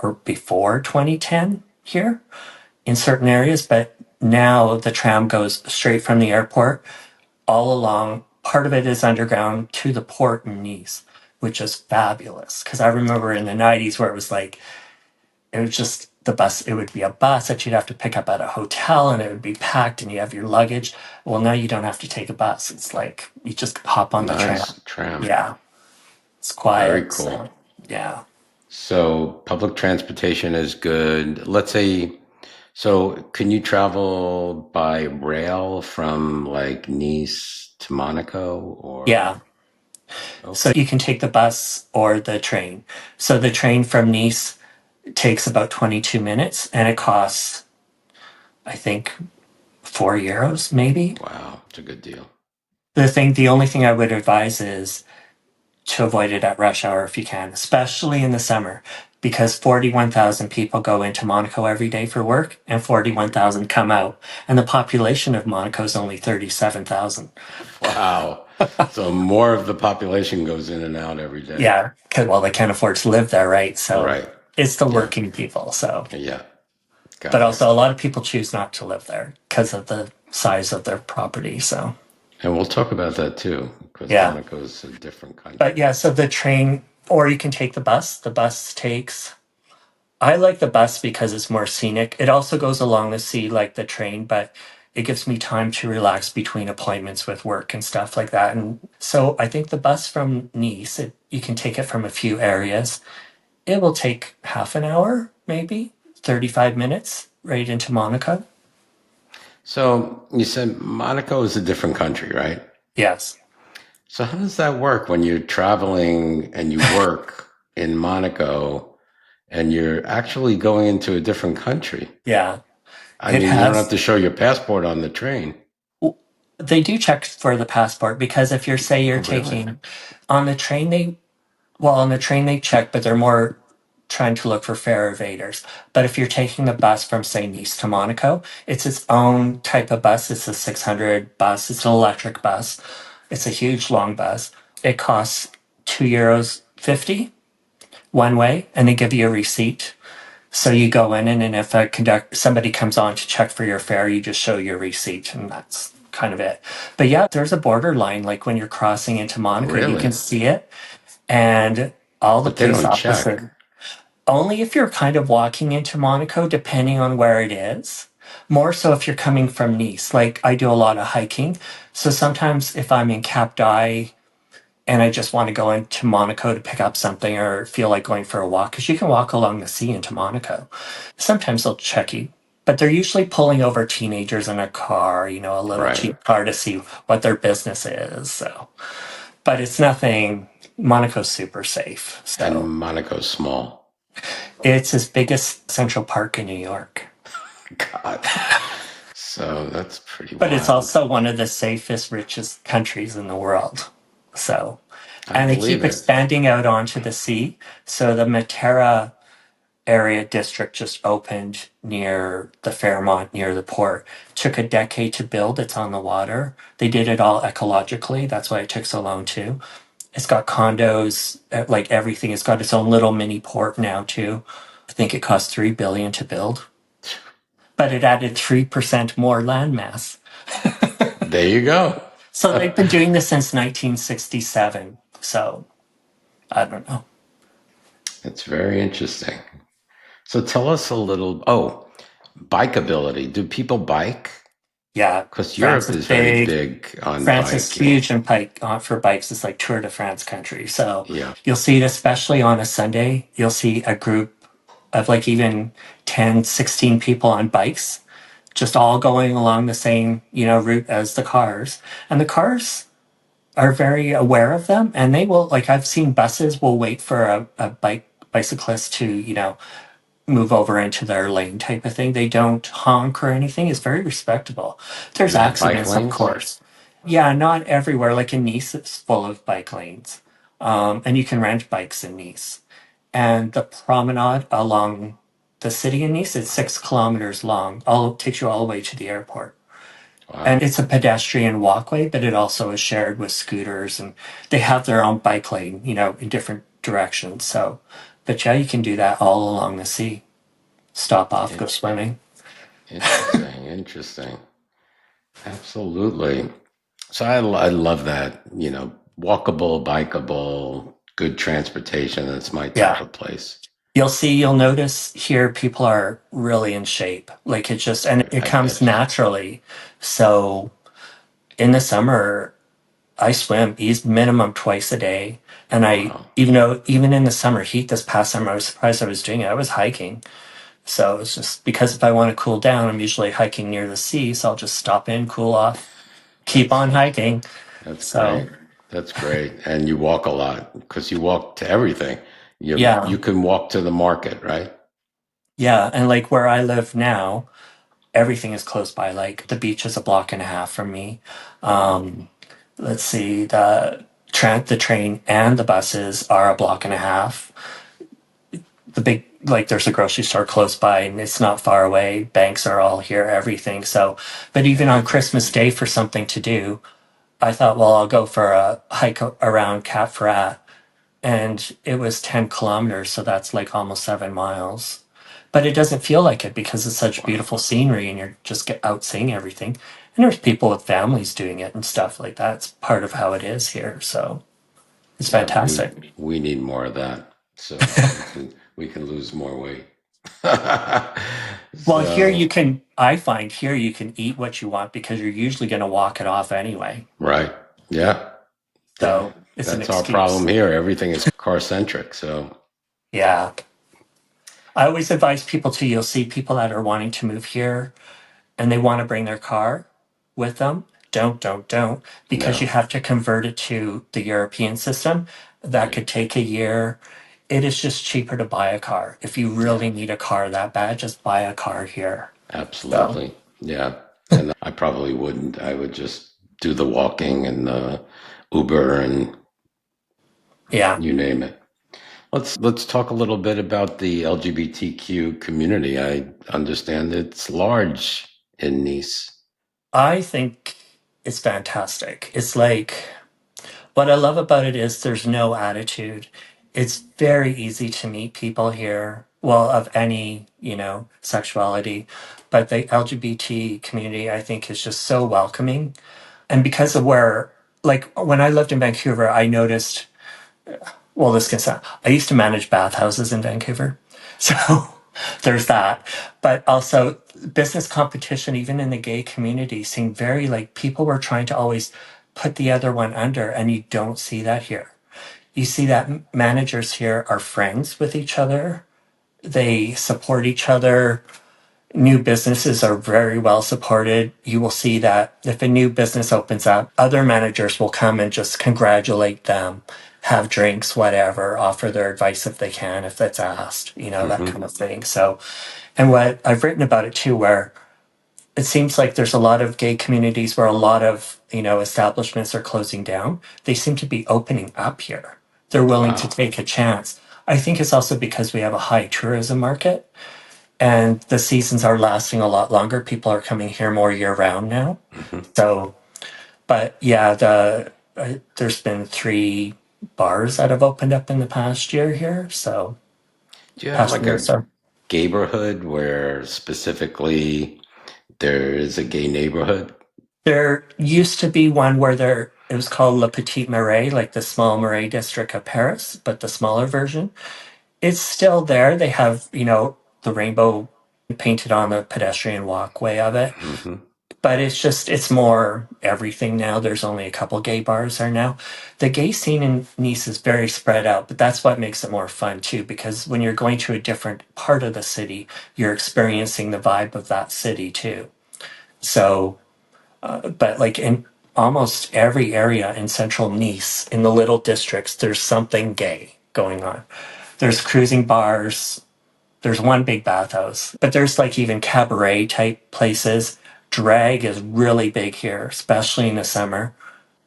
or before 2010 here in certain areas, but now the tram goes straight from the airport all along. Part of it is underground to the port in Nice, which is fabulous. Because I remember in the 90s where it was like, it was just the bus, it would be a bus that you'd have to pick up at a hotel and it would be packed and you have your luggage. Well, now you don't have to take a bus. It's like you just hop on the tram. Nice tram. Yeah, it's Very quiet. cool. So, yeah. So public transportation is good. Let's say, so can you travel by rail from like Nice to Monaco or Yeah. So okay. you can take the bus or the train. So the train from Nice takes about 22 minutes and it costs, I think, €4 maybe. Wow, it's a good deal. The only thing I would advise is to avoid it at rush hour if you can, especially in the summer, because 41,000 people go into Monaco every day for work and 41,000 come out. And the population of Monaco is only 37,000. Wow. So more of the population goes in and out every day. Yeah, because, well, they can't afford to live there, right? So Right. it's the Yeah. working people. So, Yeah. but Got it. also a lot of people choose not to live there because of the size of their property. So, And we'll talk about that too, because yeah. Monaco is a different But country. yeah, so the train, or you can take the bus. The bus takes, I like the bus because it's more scenic. It also goes along the sea like the train, but it gives me time to relax between appointments with work and stuff like that. And so I think the bus from Nice, you can take it from a few areas. It will take half an hour, maybe 35 minutes right into Monaco. So you said Monaco is a different country, right? Yes. So how does that work when you're traveling and you work in Monaco and you're actually going into a different country? Yeah. I It mean, you don't have has, to show your passport on the train. they do check for the passport because if you're, say, you're Oh, really? taking on the train, on the train they check, but they're more trying to look for fare evaders. But if you're taking the bus from, say, Nice to Monaco, it's its own type of bus. It's a 600 bus. It's an electric bus. It's a huge long bus. It costs €2.50 one way, and they give you a receipt. So you go in, and if somebody comes on to check for your fare, you just show your receipt, and that's kind of it. But yeah, there's a borderline. Like when you're crossing into Monaco, you Really? can see it, and all the But they police don't check. officers. Only if you're kind of walking into Monaco, depending on where it is. More so if you're coming from Nice. Like I do a lot of hiking. So sometimes if I'm in Cap d'Aille and I just want to go into Monaco to pick up something or feel like going for a walk, because you can walk along the sea into Monaco. Sometimes they'll check you, but they're usually pulling over teenagers in a car, a little Right. cheap car to see what their business is. So, but it's nothing. Monaco's super safe. And So Monaco's small. it's as big as Central Park in New York. God. So that's pretty But it's wild. also one of the safest, richest countries in the world. So, I and they believe keep it. expanding out onto the sea. So the Matera area district just opened near the Fairmont, near the port. Took a decade to build. It's on the water. They did it all ecologically. That's why it took so long too. It's got condos, like everything. It's got its own little mini port now too. I think it cost $3 billion to build, but it added 3% more landmass. There you go. So they've been doing this since 1967. So I don't know. It's very interesting. So tell us a little. Oh, bikeability. Do people bike? Yeah, Because France Europe is is very big. big on France is biking. huge in for bikes. It's like Tour de France country. So Yeah. you'll see it, especially on a Sunday. You'll see a group of like even 10, 16 people on bikes, just all going along the same, route as the cars. And the cars are very aware of them. And they will, like I've seen buses will wait for a bicyclist to, move over into their lane type of thing. They don't honk or anything. It's very respectable. Do There's they have bike accidents, of lanes? course. Yeah, not everywhere. Like in Nice, it's full of bike lanes. And you can rent bikes in Nice. And the promenade along the city in Nice is 6 kilometers long. All takes you all the way to the airport. And Wow. it's a pedestrian walkway, but it also is shared with scooters and they have their own bike lane, in different directions. So But yeah, you can do that all along the sea. Stop off, go In- swimming. Interesting, interesting. Absolutely. So I love that, walkable, bikeable, good transportation. That's my type Yeah. of place. You'll notice here people are really in shape. Like it just, and it I comes bet. naturally. So in the summer, I swim east minimum twice a day. And Wow. even in the summer heat this past summer, I was surprised I was doing it. I was hiking. So it's just because if I want to cool down, I'm usually hiking near the sea. So I'll just stop in, cool off, keep That's on hiking. that's So great. That's great. And you walk a lot because you walk to everything. You yeah, can walk to the market, right? yeah. And like where I live now, everything is close by. Like the beach is a block and a half from me. Wow. Um, let's see, the train and the buses are a block and a half. The big like there's a grocery store close by and it's not far away. Banks are all here, everything. So, but even on Christmas Day for something to do, I thought, well, I'll go for a hike around Cap Ferrat, and it was 10 kilometers, so that's like almost 7 miles. But it doesn't feel like it because it's such Wow. beautiful scenery and you're just get out seeing everything. And there's people with families doing it and stuff like that. It's part of how it is here. So it's Yeah, fantastic. we need more of that so we can lose more weight. Well, here So, you can, I find here you can eat what you want because you're usually going to walk it off anyway. right. Yeah. Yeah. So it's an That's our problem excuse. here. Everything is car centric. So, Yeah. I always advise people to, you'll see people that are wanting to move here and they want to bring their car with them. Don't, because you no. have to convert it to the European system. That Right. could take a year. It is just cheaper to buy a car. If you Yeah. really need a car that bad, just buy a car here. So, Absolutely. Yeah. And I probably wouldn't. I would just do the walking and the Uber and yeah. you name it. Let's talk a little bit about the LGBTQ community. I understand it's large in Nice. I think it's fantastic. It's like, what I love about it is there's no attitude. It's very easy to meet people here, well, of any, sexuality. But the LGBT community, I think, is just so welcoming. And because of where, like, when I lived in Vancouver, I noticed, well, this can sound, I used to manage bathhouses in Vancouver. So there's that. But also, business competition, even in the gay community, seemed very like people were trying to always put the other one under, and you don't see that here. You see that managers here are friends with each other. They support each other. New businesses are very well supported. You will see that if a new business opens up, other managers will come and just congratulate them, have drinks, whatever, offer their advice if they can, if that's asked, that Hmm. kind of thing. So, and what I've written about it too, where it seems like there's a lot of gay communities where a lot of establishments are closing down. They seem to be opening up here. They're willing to Wow. take a chance. I think it's also because we have a high tourism market and the seasons are lasting a lot longer. People are coming here more year round now. Hmm. So, but yeah, there's been 3 bars that have opened up in the past year here. So Do you have past like year or a so. neighborhood where specifically there is a gay neighborhood? There used to be one where it was called Le Petit Marais, like the small Marais district of Paris, but the smaller version. It's still there. They have, the rainbow painted on the pedestrian walkway of it. Hmm. But it's more everything now. There's only a couple gay bars there now. The gay scene in Nice is very spread out, but that's what makes it more fun too, because when you're going to a different part of the city, you're experiencing the vibe of that city too. So but like in almost every area in central Nice, in the little districts, there's something gay going on. There's cruising bars, there's one big bathhouse, but there's like even cabaret type places. Drag is really big here, especially in the summer.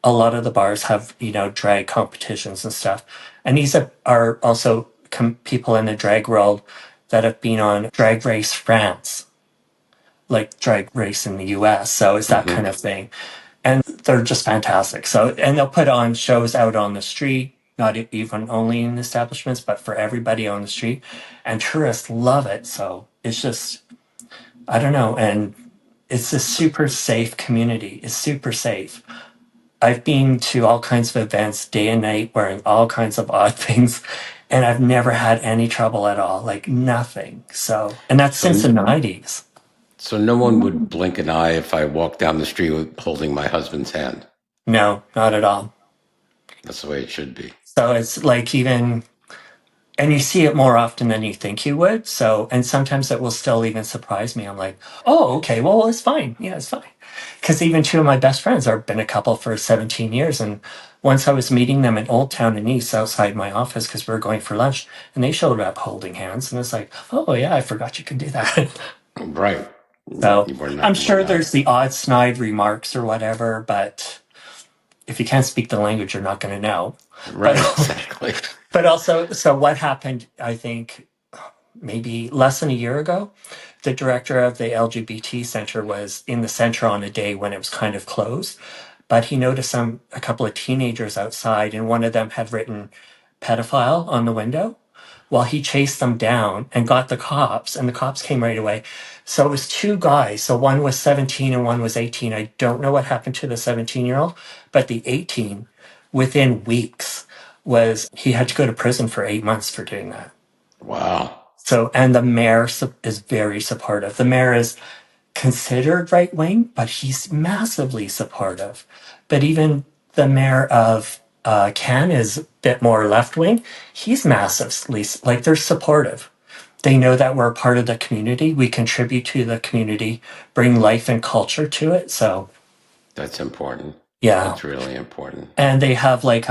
A lot of the bars have, drag competitions and stuff. And these are also people in the drag world that have been on Drag Race France, like Drag Race in the US. So it's that Hmm. kind of thing, and they're just fantastic. So, and they'll put on shows out on the street. not even only in establishments, but for everybody on the street. And tourists love it. So it's just, I don't know. And it's a super safe community. It's super safe. I've been to all kinds of events day and night wearing all kinds of odd things, and I've never had any trouble at all, like nothing. So, and that's since So, the 90s. so no one would blink an eye if I walked down the street holding my husband's hand. No, not at all. That's the way it should be. So it's like even, and you see it more often than you think you would. So, and sometimes it will still even surprise me. I'm like, oh, okay, well, it's fine. Yeah, it's fine. Because even two of my best friends have been a couple for 17 years. And once I was meeting them in Old Town in Nice outside my office because we were going for lunch, and they showed up holding hands. And it's like, oh, yeah, I forgot you could do that. Right. So I'm We're sure not. there's the odd snide remarks or whatever, but if you can't speak the language, you're not going to know. But Right, exactly. but also, so what happened? I think maybe less than a year ago, the director of the LGBT center was in the center on a day when it was kind of closed, but he noticed a couple of teenagers outside, and one of them had written pedophile on the window. Well, he chased them down and got the cops, and the cops came right away. So it was two guys. So one was 17 and one was 18. I don't know what happened to the 17-year-old, but the 18, within weeks, was he had to go to prison for 8 months for doing that. Wow. So, and the mayor is very supportive. The mayor is considered right wing, but he's massively supportive. But even the mayor of Cannes is a bit more left wing. He's massively, like, they're supportive. They know that we're a part of the community. We contribute to the community, bring life and culture to it. So, That's important. yeah. That's really important. And they have like,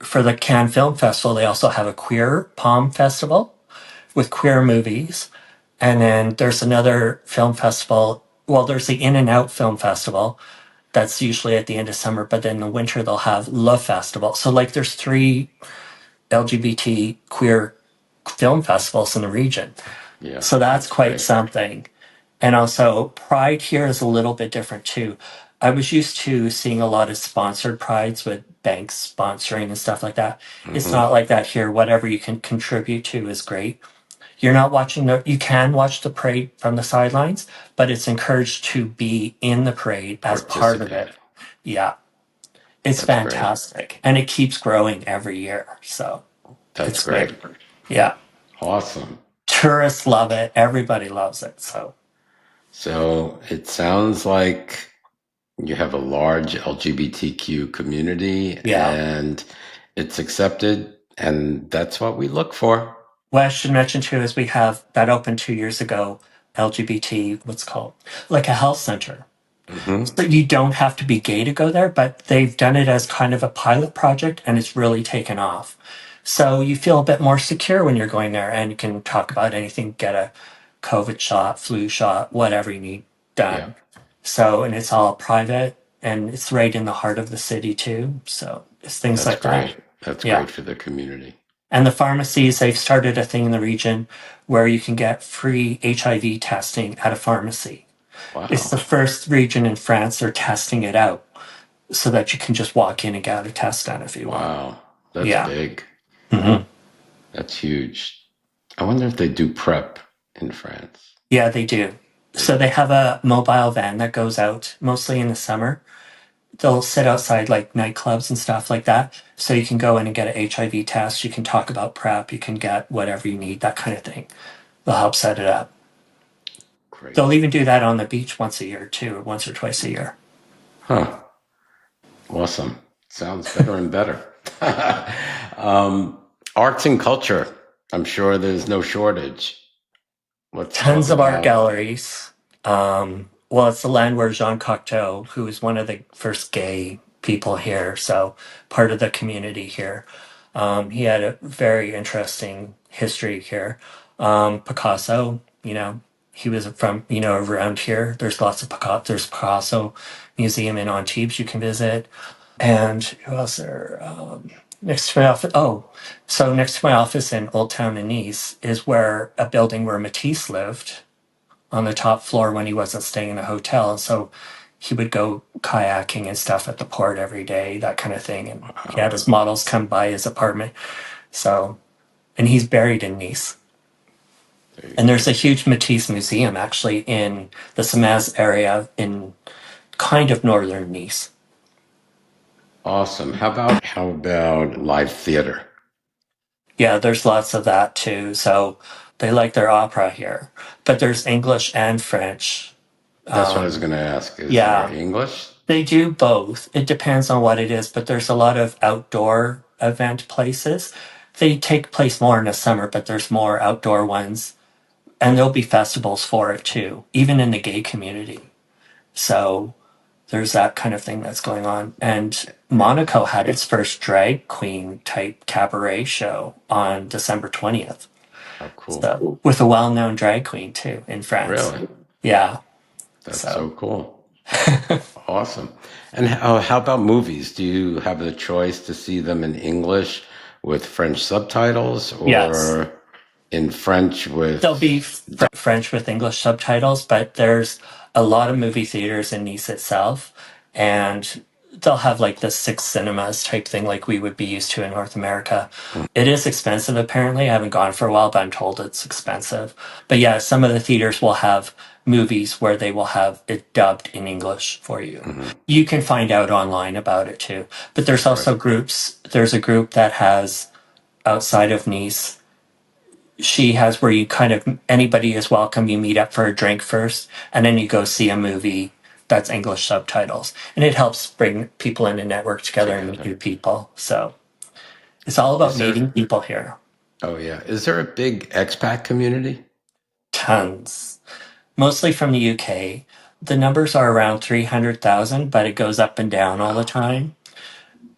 for the Cannes Film Festival, they also have a queer Palm Festival with queer movies. And then there's another film festival. Well, there's the In and Out Film Festival. That's usually at the end of summer, but then in the winter they'll have Love Festival. So like there's three LGBT queer film festivals in the region. Yeah, So that's that's quite big. something. And also Pride here is a little bit different too. I was used to seeing a lot of sponsored prides with banks sponsoring and stuff like that. It's Hmm. not like that here. Whatever you can contribute to is great. You're not watching you can watch the parade from the sidelines, but it's encouraged to be in the parade as part of Participate. it. Yeah, it's That's great. fantastic. And it keeps growing every year. So That's it's great. great. Yeah. Awesome. Tourists love it. Everybody loves it. So So it sounds like you have a large LGBTQ community yeah. and it's accepted, and that's what we look for. What I should mention too is we have that opened 2 years ago, LGBT, what's it called, like a health center. Hmm. So you don't have to be gay to go there, but they've done it as kind of a pilot project and it's really taken off. So you feel a bit more secure when you're going there and you can talk about anything, get a COVID shot, flu shot, whatever you need Yeah, done. So, and it's all private and it's right in the heart of the city too. So it's things that's like that. great. That's Yeah. great for the community. And the pharmacies, they've started a thing in the region where you can get free HIV testing at a pharmacy. It's the Wow. first region in France they're testing it out so that you can just walk in and get a test done if you want. Wow. That's Yeah. big. Hmm. That's huge. I wonder if they do prep in France. Yeah, they do. They So do. they have a mobile van that goes out mostly in the summer. They'll sit outside like nightclubs and stuff like that. So you can go in and get an HIV test. You can talk about PrEP. You can get whatever you need, that kind of thing. They'll help set it up. Great. They'll even do that on the beach once a year too, or once or twice a year. Huh. Awesome. Sounds better and better. um, Arts and culture. I'm sure there's no shortage. Let's talk Tons of art about. galleries. Well, it's the land where Jean Cocteau, who was one of the first gay people here, so part of the community here. He had a very interesting history here. Picasso, he was from, around here. There's lots of Picasso. There's Picasso Museum in Antibes you can visit. And who else there? Next to my office. Oh, so next to my office in Old Town in Nice is where a building where Matisse lived on the top floor when he wasn't staying in a hotel. And so he would go kayaking and stuff at the port every day, that kind of thing. And he had Wow. his models come by his apartment. So, and he's buried in Nice. There you And go. there's a huge Matisse museum actually in the Samaz area in kind of northern Nice. Awesome. How about live theater? Yeah, there's lots of that too. So they like their opera here, but there's English and French. That's what I was Um, going to ask. Is there yeah, English? they do both. It depends on what it is, but there's a lot of outdoor event places. They take place more in the summer, but there's more outdoor ones. And there'll be festivals for it too, even in the gay community. So there's that kind of thing that's going on. And Monaco had its first drag queen type cabaret show on December 20th. How cool. So with a well known drag queen too in France. Really? Yeah. That's so So cool. Awesome. And how about movies? Do you have the choice to see them in English with French subtitles yes. or in French There'll be with French with English subtitles, but there's a lot of movie theaters in Nice itself, and they'll have like the six cinemas type thing like we would be used to in North America. It is expensive, apparently. I haven't gone for a while, but I'm told it's expensive. But yeah, some of the theaters will have movies where they will have it dubbed in English for you. Mhm. You can find out online about it too. But there's Right. also groups, there's a group that has outside of Nice, she has where you kind of anybody is welcome. You meet up for a drink first, and then you go see a movie that's English subtitles, and it helps bring people in a network together and meet Together. new people. So it's all about Is there, meeting people here. oh yeah, is there a big expat community? Tons, mostly from the UK. The numbers are around 300,000, but it goes up and down all the Wow. time.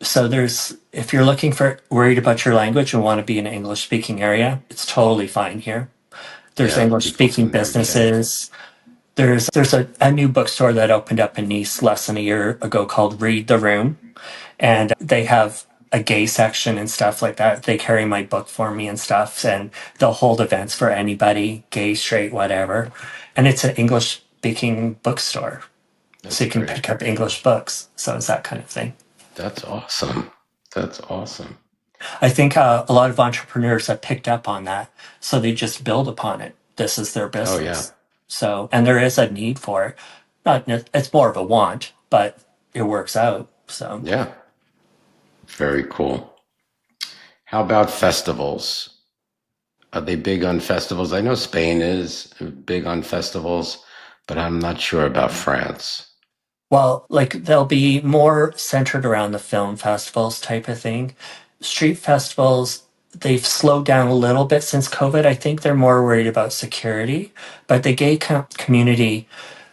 So there's if you're looking for worried about your language and want to be in an English speaking area, it's totally fine here. There's Yeah, English people speaking from the UK. businesses. There's a new bookstore that opened up in Nice less than a year ago called Read the Room, and they have a gay section and stuff like that. They carry my book for me and stuff, and they'll hold events for anybody, gay, straight, whatever. And it's an English speaking bookstore, so That's you can great. pick up English books. So it's that kind of thing. That's awesome. That's awesome. I think a lot of entrepreneurs have picked up on that, so they just build upon it. This is their Oh yeah. business. So, and there is a need for it. Not, it's more of a want, but it works out. So, Yeah. Very cool. How about festivals? Are they big on festivals? I know Spain is big on festivals, but I'm not sure about France. well, like they'll be more centered around the film festivals type of thing. Street festivals, they've slowed down a little bit since COVID. I think they're more worried about security, but the gay community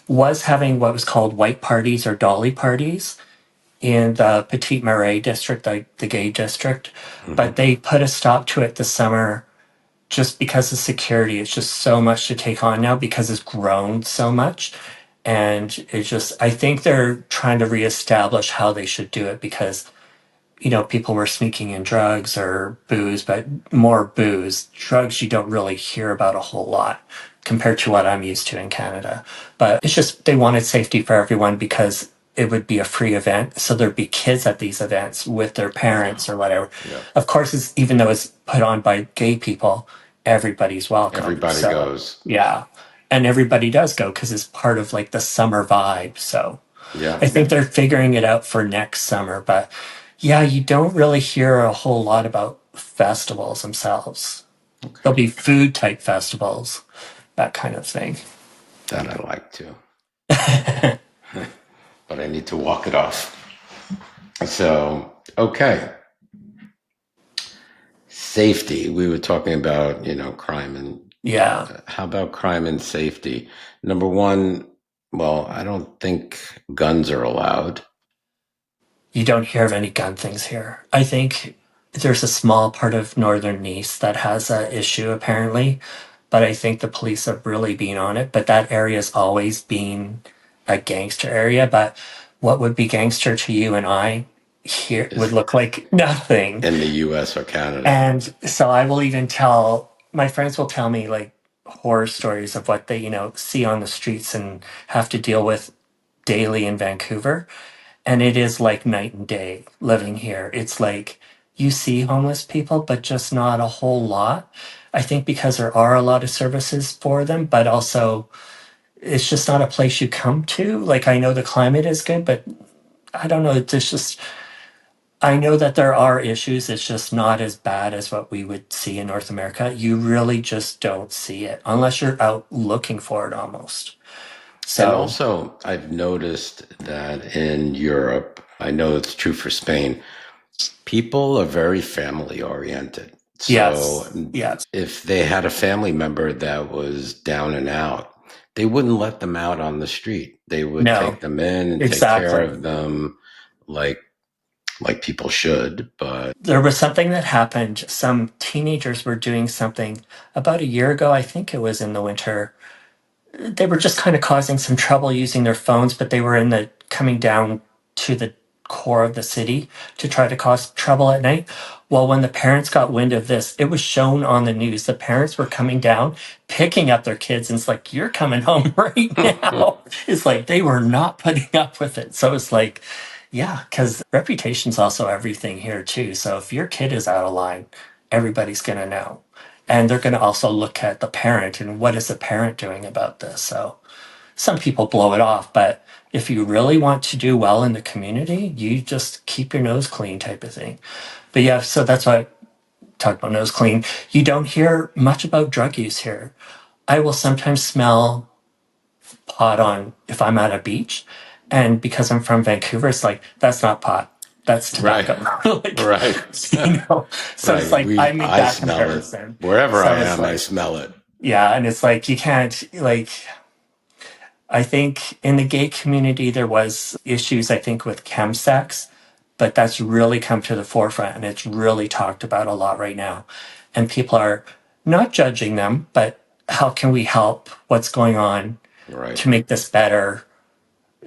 was having what was called white parties or dolly parties in the Petit Marais district, the gay district, but Hmm. they put a stop to it this summer just because of security. It's just so much to take on now because it's grown so much. And it's just, I think they're trying to reestablish how they should do it because, people were sneaking in drugs or booze, but more booze. Drugs you don't really hear about a whole lot compared to what I'm used to in Canada. But it's just they wanted safety for everyone because it would be a free event. So there'd be kids at these events with their Wow. parents or whatever. Yeah. Of course, even though it's put on by gay people, everybody's welcome. Everybody So goes. yeah. And everybody does go because it's part of like the summer vibe. So Yeah. I think they're figuring it out for next summer. But yeah, you don't really hear a whole lot about festivals themselves. There'll Okay. be food type festivals, that kind of thing. That I like too. But I need to walk it off. So, okay. Safety. We were talking about, crime and Yeah. how about crime and safety? Number one, well, I don't think guns are allowed. You don't hear of any gun things here. I think there's a small part of northern Nice that has an issue apparently, but I think the police have really been on it. But that area's always been a gangster area. But what would be gangster to you and I here would Is look like nothing. in the US or Canada. And so I will even tell my friends will tell me like horror stories of what they, see on the streets and have to deal with daily in Vancouver, and it is like night and day living here. It's like you see homeless people, but just not a whole lot. I think because there are a lot of services for them, but also it's just not a place you come to. Like I know the climate is good, but I don't know. There's just I know that there are issues. It's just not as bad as what we would see in North America. You really just don't see it unless you're out looking for it almost. And So also, I've noticed that in Europe, I know it's true for Spain, people are very family oriented. So yes, yes, if they had a family member that was down and out, they wouldn't let them out on the street. They would take no, them in and take care exactly. of them like people should. But There was something that happened. Some teenagers were doing something about a year ago. I think it was in the winter. They were just kind of causing some trouble using their phones, but they were in the coming down to the core of the city to try to cause trouble at night. Well, when the parents got wind of this, it was shown on the news. The parents were coming down, picking up their kids, and it's like, you're coming home right now. It's like they were not putting up with it. So it's like, yeah, because reputation's also everything here too. So if your kid is out of line, everybody's going to know. And they're going to also look at the parent and what is the parent doing about this. So some people blow it off, but if you really want to do well in the community, you just keep your nose clean type of thing. But yeah, so that's why I talk about nose clean. You don't hear much about drug use here. I will sometimes smell pot on if I'm at a beach. And because I'm from Vancouver, it's like, that's not pot. That's right, tobacco. Like, right, so it's right. like I make I that smell it comparison. wherever I So it's am. I like, smell it. yeah, and it's like you can't like I think in the gay community there was issues I think with chemsex, but that's really come to the forefront and it's really talked about a lot right now. And people are not judging them, but how can we help? What's going on Right. to make this better?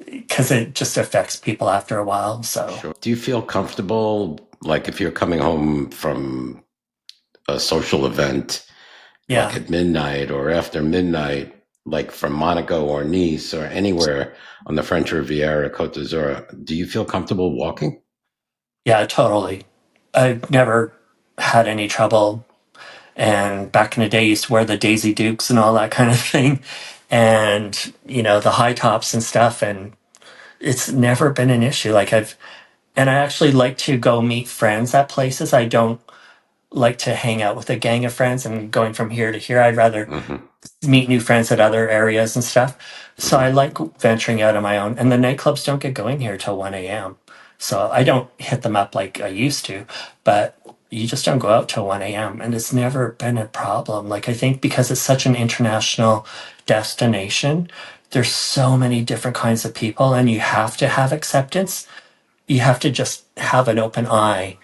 Because it just affects people after a while. So Sure. Do you feel comfortable, like if you're coming home from a social event, like yeah. at midnight or after midnight, like from Monaco or Nice or anywhere on the French Riviera, Côte d'Azur, do you feel comfortable walking? Yeah, totally. I've never had any trouble. And back in the day, I used to wear the Daisy Dukes and all that kind of thing. And, the high tops and stuff. And it's never been an issue. And I actually like to go meet friends at places. I don't like to hang out with a gang of friends and going from here to here. I'd rather Hmm. meet new friends at other areas and stuff. So I Hmm. like venturing out on my own. And the nightclubs don't get going here till 1 a.m. So I don't hit them up like I used to, but you just don't go out till 1 a.m. And it's never been a problem. Like I think because it's such an international destination, there's so many different kinds of people and you have to have acceptance. You have to just have an open eye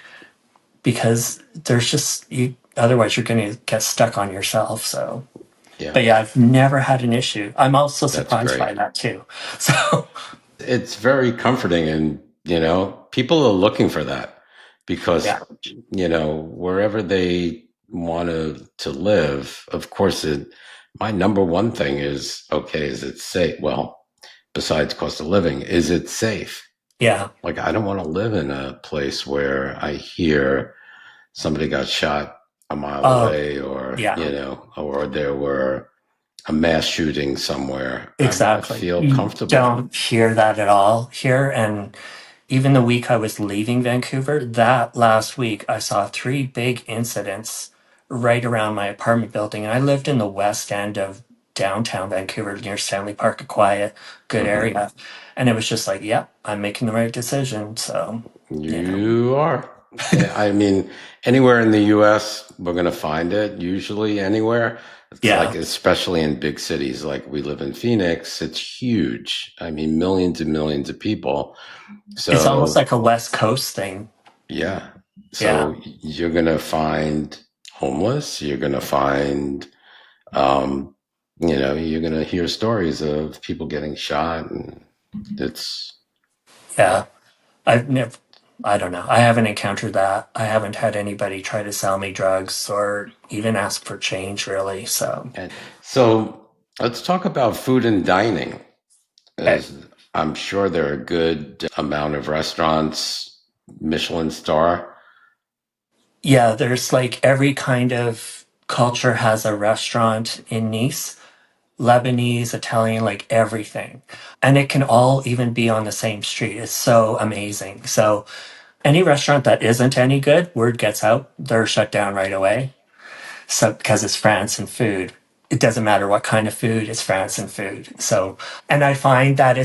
because there's just you otherwise you're going to get stuck on yourself. So Yeah, but yeah, I've never had an issue. I'm also that's surprised great. by that too. So It's very comforting, and people are looking for that because yeah, wherever they want to live, of course, my number one thing is, okay, is it safe? Well, besides cost of living, is it safe? yeah. Like, I don't want to live in a place where I hear somebody got shot a mile Oh, away, or yeah, or there were a mass shooting somewhere. I want to exactly. feel You comfortable. don't hear that at all here. And even the week I was leaving Vancouver, that last week, I saw three big incidents right around my apartment building. And I lived in the west end of downtown Vancouver near Stanley Park, a quiet, good Hmm. area. And it was just like, yep, I'm making the right decision. So, you know, You are. I mean, anywhere in the US, we're going to find it, usually anywhere. It's like, yeah, especially in big cities, like we live in Phoenix, it's huge. I mean, millions and millions of people. it's almost So, like a West Coast thing. yeah. Yeah. So you're going to find homeless. You're going to find, um, you're going to hear stories of people getting shot. And it's, Yeah. I've never, I don't know. I haven't encountered that. I haven't had anybody try to sell me drugs or even ask for change, really. So, and so let's talk about food and dining. okay. I'm sure there are a good amount of restaurants, Michelin star. Yeah, there's like every kind of culture has a restaurant in Nice. Lebanese, Italian, like everything. And it can all even be on the same street. It's so amazing. So any restaurant that isn't any good, word gets out, they're shut down right away. So because it's France and food. It doesn't matter what kind of food, it's France and food. So, and I find that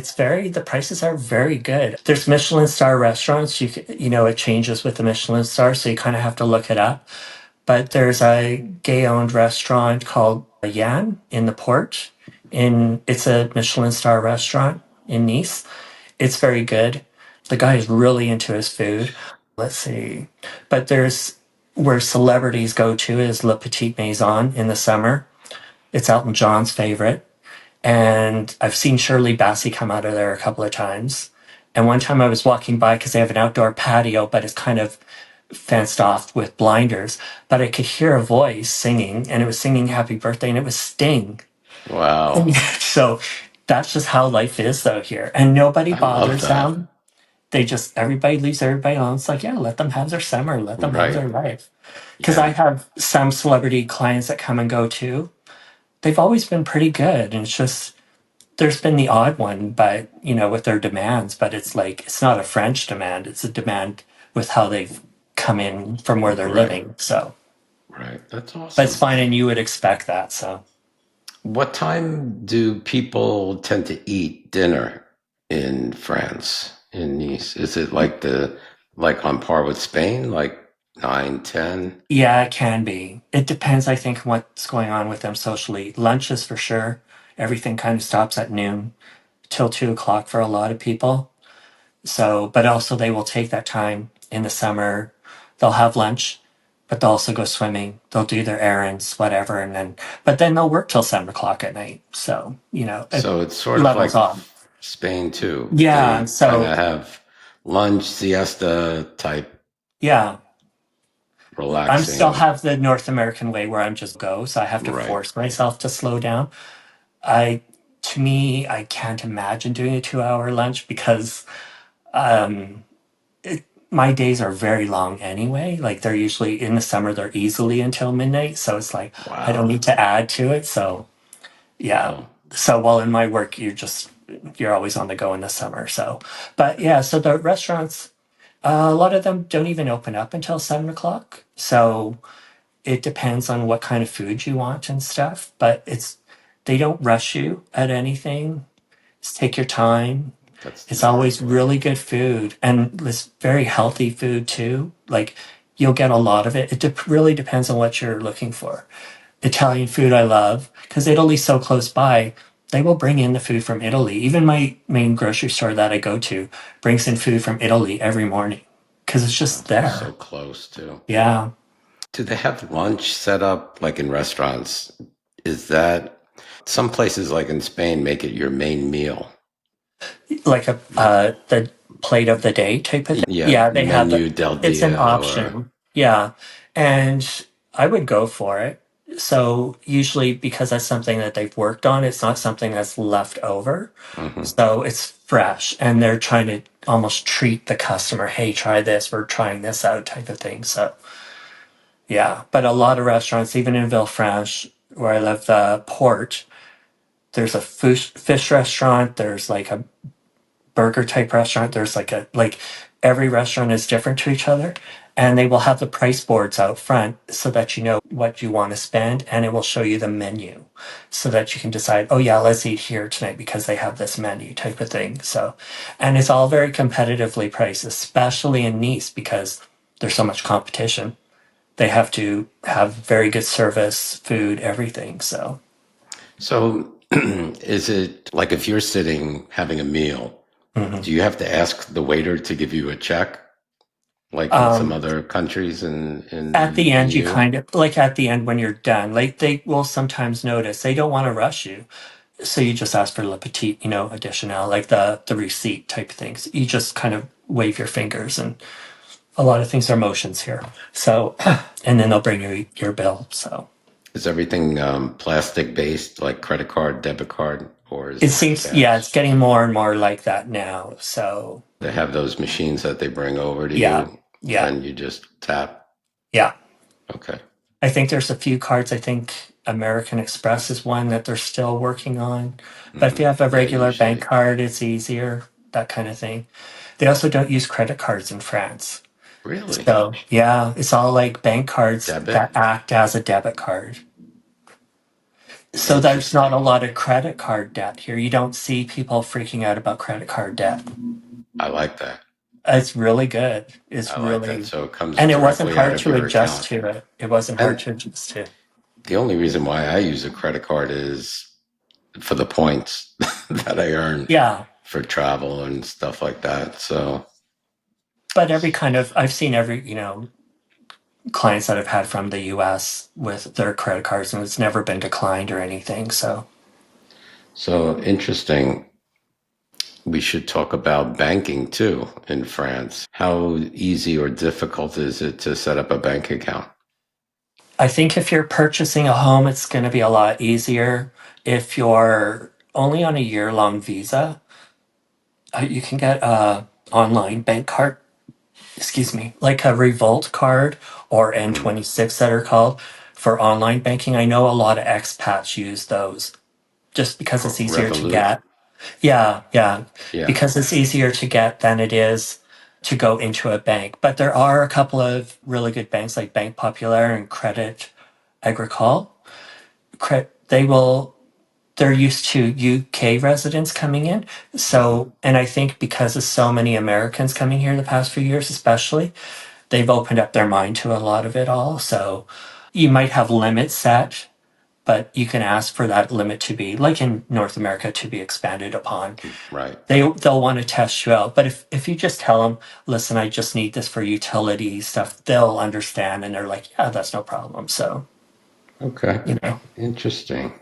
the prices are very good. There's Michelin star restaurants. It changes with the Michelin star, so you kind of have to look it up. But there's a gay-owned restaurant called Yan in the port. It's a Michelin star restaurant in Nice. It's very good. The guy is really into his food. Let's see. But there's where celebrities go to is Le Petit Maison in the summer. It's Elton John's favorite. And I've seen Shirley Bassey come out of there a couple of times. And one time I was walking by because they have an outdoor patio, but it's kind of fenced off with blinders. But I could hear a voice singing, and it was singing Happy Birthday, and it was Sting. Wow. So that's just how life is, though, here. And nobody I love bothers that. them. Everybody leaves everybody alone. It's like, yeah, let them have their summer, let them have Right. their life. Because I Yeah. have some celebrity clients that come and go too. They've always been pretty good. And it's just, there's been the odd one, but, with their demands, but it's like, it's not a French demand. It's a demand with how they've come in from where they're Right. living. So, Right. That's but it's awesome. fine. And you would expect that. So, What time do people tend to eat dinner in France, in Nice? Is it like on par with Spain, like 9, 10? yeah, it can be. It depends, I think, what's going on with them socially. Lunch is for sure. Everything kind of stops at noon till 2 o'clock for a lot of people. So, but also they will take that time in the summer. They'll have lunch, but they'll also go swimming. They'll do their errands, whatever, but then they'll work till 7 o'clock at night. So, it So it's sort of levels like off. Spain too. Yeah. They kind of So, have lunch, siesta type yeah, I'm still relaxing. have the North American way where I'm just go. So I have to Right. force myself to slow down. I, to me, I can't imagine doing a 2 hour lunch because, um, my days are very long anyway. Like they're usually in the summer, they're easily until midnight. So it's like I don't Wow. need to add to it. So yeah. Wow. So while in my work, you're always on the go in the summer. So, but yeah, so the restaurants, a lot of them don't even open up until 7 o'clock. So it depends on what kind of food you want and stuff. But they don't rush you at anything. Just take your time. That's the It's smart always way. really good food and this very healthy food too. Like you'll get a lot of it. Really depends on what you're looking for. Italian food I love because Italy's so close by. They will bring in the food from Italy. Even my main grocery store that I go to brings in food from Italy every morning because it's just So there. close too. Yeah. Do they have lunch set up like in restaurants? Is that some places like in Spain make it your main meal? Like Like, the plate of the day type of thing. yeah, Yeah, they have menu del it's an dia or option. Yeah. And I would go for it. So usually because that's something that they've worked on, it's not something that's left over. mhm. So it's fresh and they're trying to almost treat the customer, hey, try this, we're trying this out type of thing. So yeah. But a lot of restaurants, even in Villefranche, where I live, the port, there's a fish restaurant, there's like a burger type restaurant. There's like every restaurant is different to each other. And they will have the price boards out front so that you know what you want to spend and it will show you the menu so that you can decide, oh yeah, let's eat here tonight because they have this menu type of thing. So, and it's all very competitively priced, especially in Nice because there's so much competition. They have to have very good service, food, everything. So, So is it like if you're sitting having a meal, mhm. do you have to ask the waiter to give you a check like in some um, other countries in At the the end, you EU? kind of like at the end when you're done, like they will sometimes notice they don't want to rush you. So you just ask for le petit, additional, like the receipt type of things. You just kind of wave your fingers and a lot of things are motions here. So, and then they'll bring you your bill. So, Is everything plastic based, like credit card, debit card? or is It it seems, yeah, it's cash? getting more and more like that now. So, They have those machines that they bring over to yeah, you, yeah, and you just tap. yeah. Okay. I think there's a few cards. I think American Express is one that they're still working on. But if you have a Yeah, regular bank usually. card, it's easier, that kind of thing. They also don't use credit cards in France. Really? So, yeah, it's all like bank cards Debit? that act as a debit card. So there's not a Interesting. lot of credit card debt here. You don't see people freaking out about credit card debt. I like that. It's really good. It's I like that. really, So it comes and it wasn't directly out hard of to your adjust account. to it. It wasn't hard And to adjust to. the only reason why I use a credit card is for the points that I earn Yeah. for travel and stuff like that. So, But I've seen every, clients that I've had from the US with their credit cards, and it's never been declined or anything. So so interesting. We should talk about banking too in France. How easy or difficult is it to set up a bank account? I think if you're purchasing a home, it's going to be a lot easier. If you're only on a year-long visa, you can get a online bank card, excuse me, like a Revolt card or Mm, N26 that are called for online banking. I know a lot of expats use those just because it's easier to Revolut? get. Yeah, yeah, Yeah. because it's easier to get than it is to go into a bank. But there are a couple of really good banks like Bank Populaire and Credit Agricole. They will, they're used to UK residents coming in. Hmm. So, and I think because of so many Americans coming here the past few years, especially, they've opened up their mind to a lot of it all. So you might have limits set, but you can ask for that limit to be, like in North America, to be expanded upon. Right. They'll want to test you out. But if you just tell them, listen, I just need this for utility stuff, they'll understand and they're like, yeah, that's no problem. So, Okay. you know, Interesting.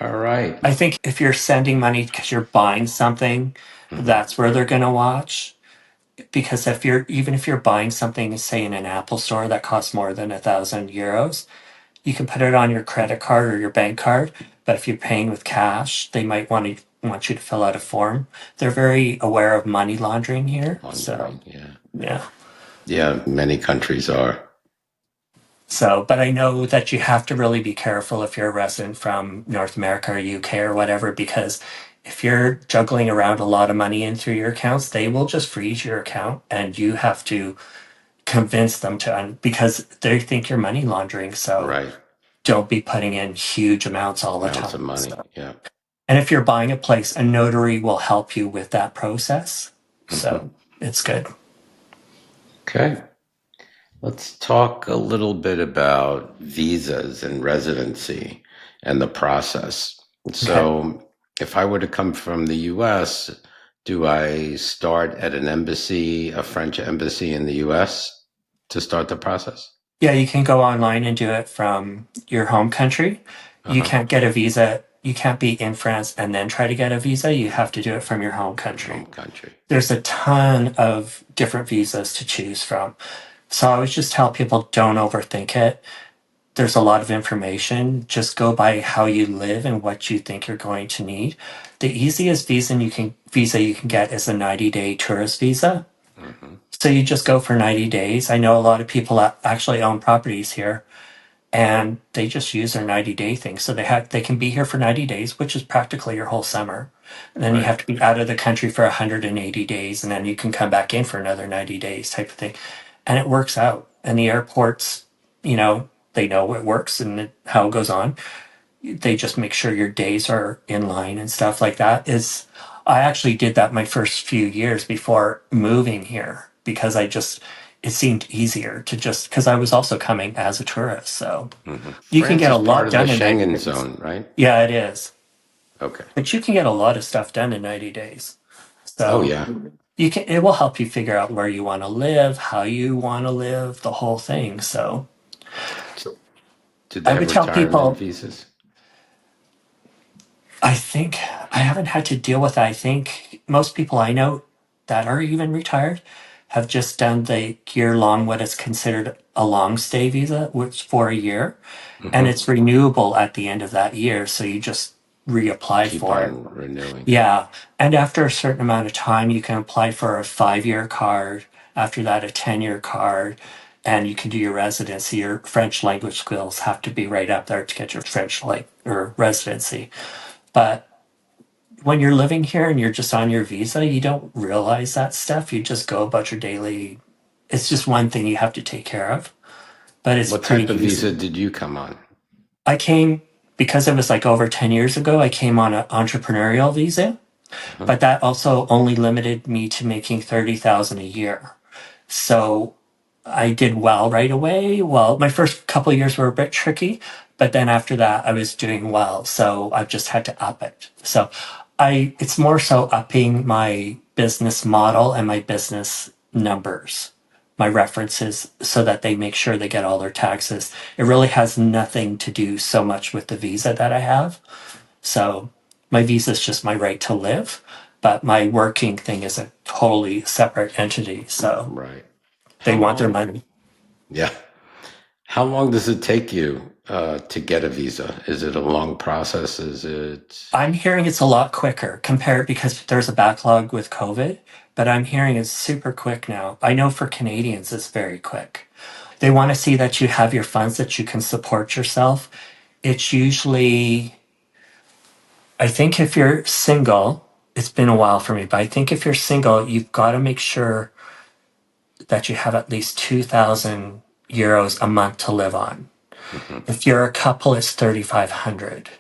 All right. I think if you're sending money because you're buying something, Hmm. that's where they're going to watch. Because even if you're buying something, say in an Apple store that costs more than €1,000, you can put it on your credit card or your bank card. But if you're paying with cash, they might want you to fill out a form. They're very aware of money laundering here. So Laundering. Yeah. yeah. Yeah. Many countries are. So, but I know that you have to really be careful if you're a resident from North America or UK or whatever, because if you're juggling around a lot of money in through your accounts, they will just freeze your account and you have to convince them because they think you're money laundering. So Right. don't be putting in huge amounts all the Amounts of time. money. So, Yeah. and if you're buying a place, a notary will help you with that process. Hmm. So it's good. Okay. Let's talk a little bit about visas and residency and the process. Okay. So, if I were to come from the US, do I start at an embassy, a French embassy in the US to start the process? Yeah, you can go online and do it from your home country. You Uh-huh. can't get a visa. You can't be in France and then try to get a visa. You have to do it from your home Home country. country. There's a ton of different visas to choose from. So I always just tell people don't overthink it. There's a lot of information. Just go by how you live and what you think you're going to need. The easiest visa you can get is a 90-day tourist visa. Hmm. So you just go for 90 days. I know a lot of people that actually own properties here and they just use their 90-day thing. So they can be here for 90 days, which is practically your whole summer. And then you Right. have to be out of the country for 180 days and then you can come back in for another 90 days type of thing. And it works out. And the airports, they know it works and how it goes on. They just make sure your days are in line and stuff like that. Is I actually did that my first few years before moving here because it seemed easier to just because I was also coming as a tourist. So Hmm. you can France get is a part lot of the done in 90 Schengen days. zone, right? Yeah, it is. Okay. But you can get a lot of stuff done in 90 days. Oh, So yeah. it will help you figure out where you want to live, how you want to live, the whole thing. So Do they I have would tell retirement people, visas? I think I haven't had to deal with that. I think most people I know that are even retired have just done the year long, what is considered a long stay visa, which for a year, and Hmm. it's renewable at the end of that year. So you just reapply Keep for it. on renewing. Yeah. And after a certain amount of time, you can apply for a 5-year card. After that, a 10-year card. And you can do your residency. Your French language skills have to be right up there to get your French like or residency. But when you're living here and you're just on your visa, you don't realize that stuff. You just go about your daily. It's just one thing you have to take care of, but it's What type pretty of visa easy. did you come on? I came because it was like over 10 years ago. I came on an entrepreneurial visa, Uh-huh. but that also only limited me to making 30,000 a year. So I did well right away. Well, my first couple of years were a bit tricky, but then after that, I was doing well. So I've just had to up it. So it's more so upping my business model and my business numbers, my references, so that they make sure they get all their taxes. It really has nothing to do so much with the visa that I have. So my visa is just my right to live, but my working thing is a totally separate entity. So Right. they How want their long? money. Yeah. How long does it take you to get a visa? Is it a long process? Is it? I'm hearing it's a lot quicker compared because there's a backlog with COVID, but I'm hearing it's super quick now. I know for Canadians, it's very quick. They want to see that you have your funds, that you can support yourself. It's usually, I think if you're single, it's been a while for me, but I think if you're single, you've got to make sure that you have at least 2,000 euros a month to live on. Mhm. If you're a couple, it's 3,500.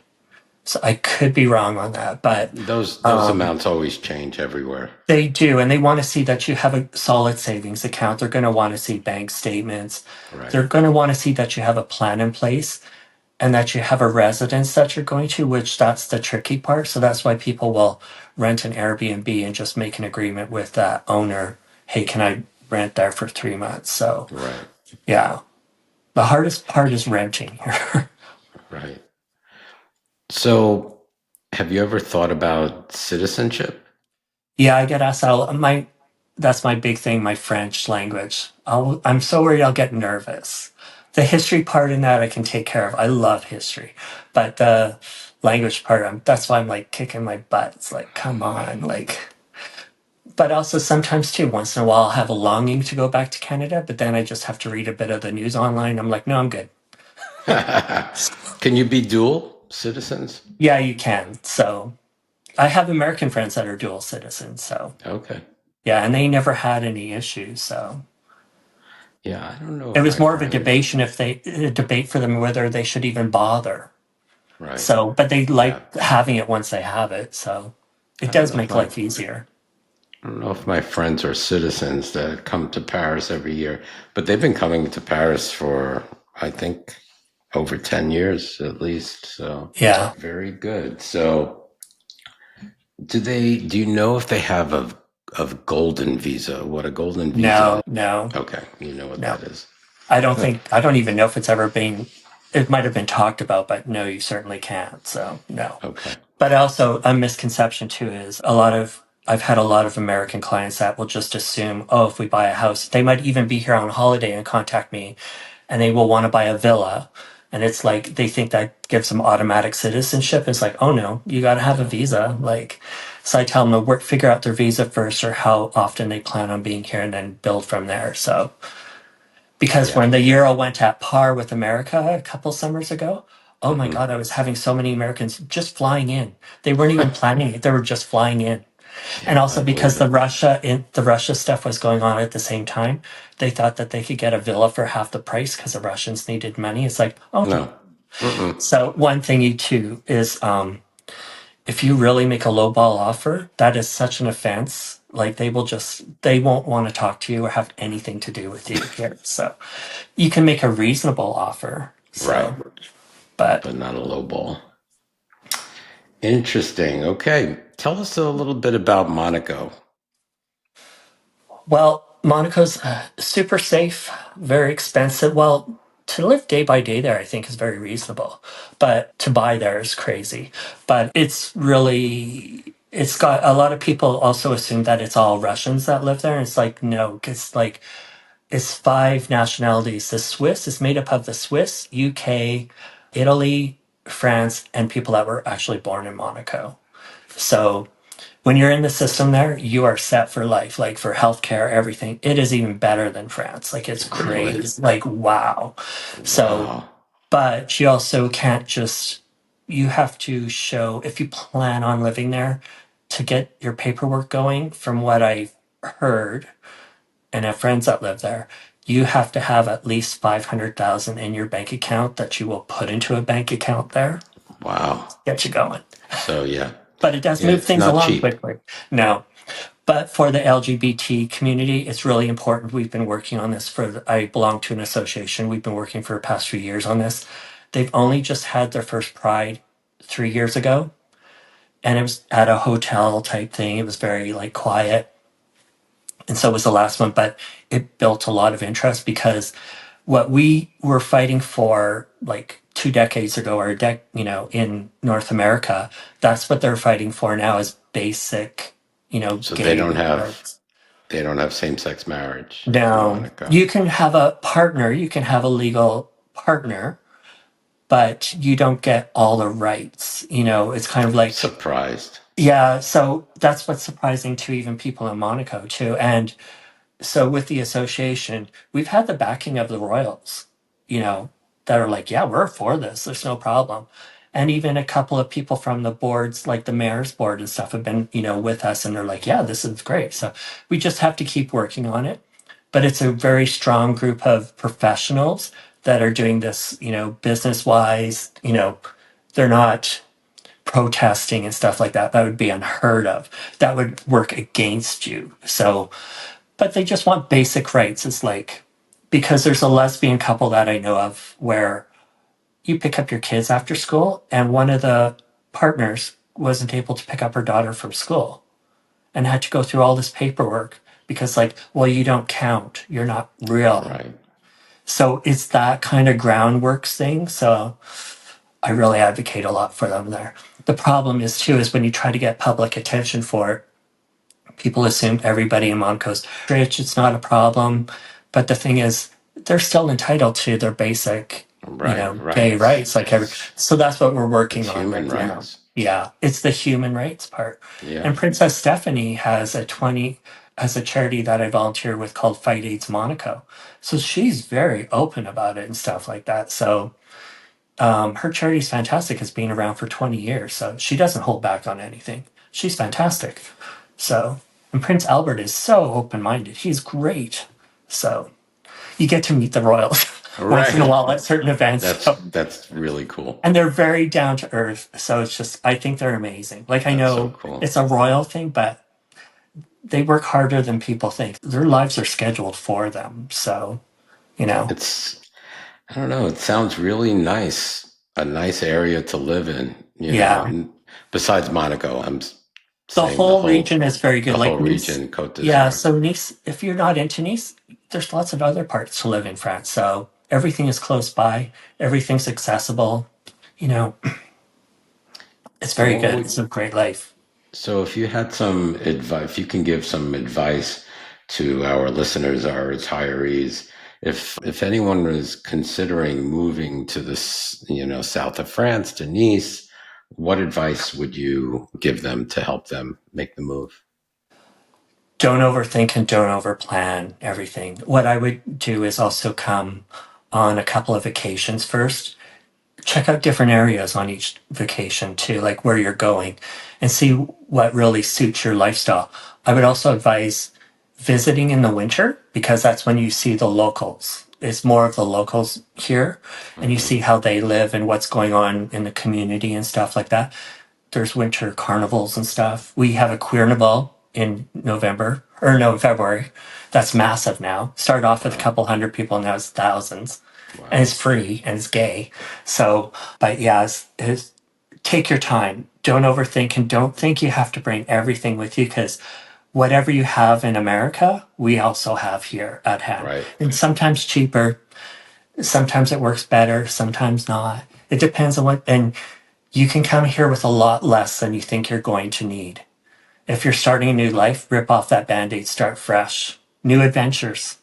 So I could be wrong on that, but Those amounts always change everywhere. they do. And they want to see that you have a solid savings account. They're going to want to see bank statements. Right. They're going to want to see that you have a plan in place and that you have a residence that you're going to, which that's the tricky part. So that's why people will rent an Airbnb and just make an agreement with that owner. Hey, can I rent there for 3 months? So Right. yeah, the hardest part is renting here. Right. So, have you ever thought about citizenship? Yeah, I get asked that's my big thing, my French language. I'm so worried I'll get nervous. The history part in that I can take care of. I love history. But the language part, that's why I'm like kicking my butt. It's like, come on, like, but also sometimes too, once in a while I'll have a longing to go back to Canada, but then I just have to read a bit of the news online. I'm like, no, I'm good. Can you be dual citizens? Yeah, you can. So I have American friends that are dual citizens. So Okay. yeah, and they never had any issues. So Yeah, I don't know it if was my more of a friends. debate a debate for them whether they should even bother. Right. So, but they Yeah. like having it once they have it. So it I don't does know if make my life easier. I don't know if my friends are citizens that come to Paris every year, but they've been coming to Paris for, I think, over 10 years at least. So Yeah. very good. So do you know if they have a golden visa? What a golden visa No, is? no, Okay. You know what no. that is. I don't even know if it's ever been, it might have been talked about, but no, you certainly can't. So no. Okay. But also a misconception too is I've had a lot of American clients that will just assume, oh, if we buy a house, they might even be here on holiday and contact me and they will want to buy a villa. And it's like they think that gives them automatic citizenship. It's like, oh no, you got to have a No. visa. Like, so I tell them to figure out their visa first or how often they plan on being here and then build from there. So, because Yeah. when the euro went at par with America a couple summers ago, oh my Hmm. God, I was having so many Americans just flying in. They weren't even planning it; they were just flying in. And Yeah, I also because believe it. the Russia stuff was going on at the same time, they thought that they could get a villa for half the price because the Russians needed money. It's like, okay. No. Mm-mm. So one thing you too is if you really make a lowball offer, that is such an offense. Like they won't want to talk to you or have anything to do with you here. So you can make a reasonable offer. Right. So, but But not a low ball. Interesting. Okay. Tell us a little bit about Monaco. well, Monaco's super safe, very expensive. Well, to live day by day there, I think is very reasonable, but to buy there is crazy. But it's got a lot of people also assume that it's all Russians that live there. And it's like, no, because like it's five nationalities. The Swiss is made up of the Swiss, UK, Italy. France and people that were actually born in Monaco. So when you're in the system there, you are set for life, like for healthcare, everything. It is even better than France. Like it's Really? crazy. Like, wow. So, Wow. but you also can't just, you have to show, if you plan on living there, to get your paperwork going, from what I've heard and have friends that live there, you have to have at least 500,000 in your bank account that you will put into a bank account there, Wow. get you going. So yeah, But it does yeah, move it's things not along cheap. quickly. No, but for the LGBT community, it's really important. We've been working on this I belong to an association. We've been working for the past few years on this. They've only just had their first Pride 3 years ago, and it was at a hotel type thing. It was very like quiet. And so was the last one, but it built a lot of interest because what we were fighting for like 2 decades ago or in North America, that's what they're fighting for now is basic, So gay rights. they don't have same-sex marriage in Now, Monaco. you can have a partner, you can have a legal partner, but you don't get all the rights. It's kind of like, Surprised. yeah, so that's what's surprising to even people in Monaco too. And so with the association, we've had the backing of the royals, you know, that are like, yeah, we're for this. There's no problem. And even a couple of people from the boards, like the mayor's board and stuff, have been, with us and they're like, yeah, this is great. So we just have to keep working on it. But it's a very strong group of professionals that are doing this, business wise, they're not protesting and stuff like that. That would be unheard of. That would work against you. So, but they just want basic rights. It's like, because there's a lesbian couple that I know of where you pick up your kids after school, and one of the partners wasn't able to pick up her daughter from school and had to go through all this paperwork because, like, well, you don't count, you're not real. Right. So it's that kind of groundworks thing. So I really advocate a lot for them there. The problem is, too, is when you try to get public attention for it, people assume everybody in Monaco's rich, it's not a problem. But the thing is, they're still entitled to their basic, Right. gay Right. rights. So that's what we're working It's on human right now. rights. Yeah, it's the human rights part. Yeah. And Princess Stephanie has a charity that I volunteer with called Fight AIDS Monaco. So she's very open about it and stuff like that. So her charity is fantastic. It's been around for 20 years. So she doesn't hold back on anything. She's fantastic. So, and Prince Albert is so open minded. He's great. So, you get to meet the royals once in a Right. while at certain events. So, That's really cool. and they're very down to earth. So, it's just, I think they're amazing. Like, I That's so know cool. it's a royal thing, but they work harder than people think. Their lives are scheduled for them. So, It's I don't know. It sounds really nice. A nice area to live in, yeah. Besides Monaco, The saying whole region is very good. the whole Like Nice. region, Côte Yeah. d'Azur. So, Nice, if you're not into Nice, there's lots of other parts to live in France. So, everything is close by, everything's accessible. You know, it's So very what good. would It's a great life. so if you had some advice, if you can give some advice to our listeners, our retirees, if anyone was considering moving to this, south of France to Nice, what advice would you give them to help them make the move? Don't overthink and don't overplan everything. What I would do is also come on a couple of vacations first. Check out different areas on each vacation too, like where you're going, and see what really suits your lifestyle. I would also advise visiting in the winter because that's when you see the locals. It's more of the locals here, and you Hmm. see how they live and what's going on in the community and stuff like that. There's winter carnivals and stuff. We have a Queernival in November or no February. That's massive now. Started off with a Wow. couple hundred people, now it's thousands, and Wow. it's free and it's gay. So, but yeah, take your time. Don't overthink and don't think you have to bring everything with you because whatever you have in America, we also have here at hand. Right. And sometimes cheaper, sometimes it works better, sometimes not. It depends on and you can come here with a lot less than you think you're going to need. If you're starting a new life, rip off that band-aid, start fresh. New adventures.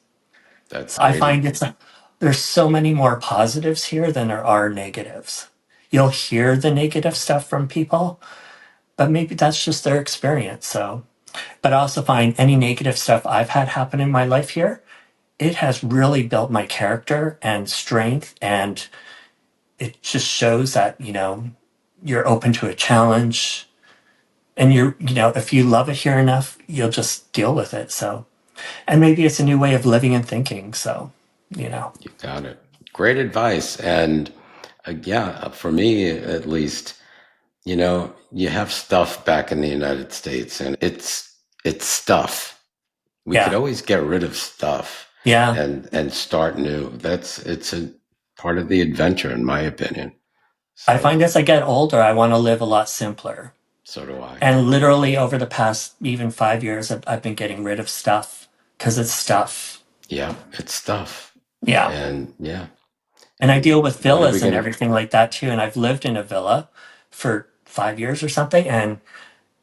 That's I great. find there's so many more positives here than there are negatives. you'll hear the negative stuff from people, but maybe that's just their experience. So, but I also find any negative stuff I've had happen in my life here, it has really built my character and strength. And it just shows that, you're open to a challenge and if you love it here enough, you'll just deal with it. So, and maybe it's a new way of living and thinking. So, you know, You got it. Great advice. And yeah, for me at least, you have stuff back in the United States, and it's stuff. We could yeah, always get rid of stuff yeah. and start new. It's a part of the adventure, in my opinion. I So find as I get older, I want to live a lot simpler. so do I. And literally over the past even 5 years, I've been getting rid of stuff because it's stuff. Yeah, it's stuff. Yeah. And yeah, And I deal with what are we villas and gonna? everything like that too. And I've lived in a villa for 5 years or something. And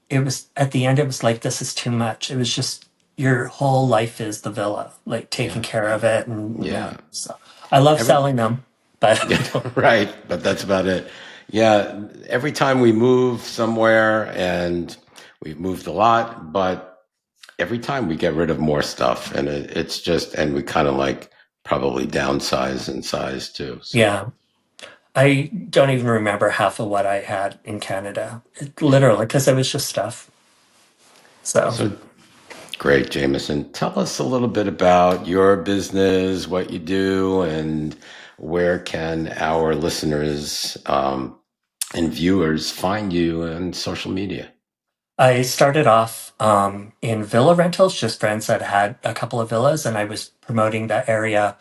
it was at the end, it was like, this is too much. It was just your whole life is the villa, like taking Yeah, care of it. And, yeah. so I love Every selling them, but I Yeah, don't. right. But that's about it. Yeah, every time we move somewhere, and we've moved a lot, but every time we get rid of more stuff, and it's just, and we kind of like probably downsize in size too. So, Yeah. I don't even remember half of what I had in Canada, literally, because it was just stuff. So. so great, Jameson. Tell us a little bit about your business, what you do, and where can our listeners and viewers find you on social media? I started off in villa rentals, just friends that had a couple of villas, and I was promoting that area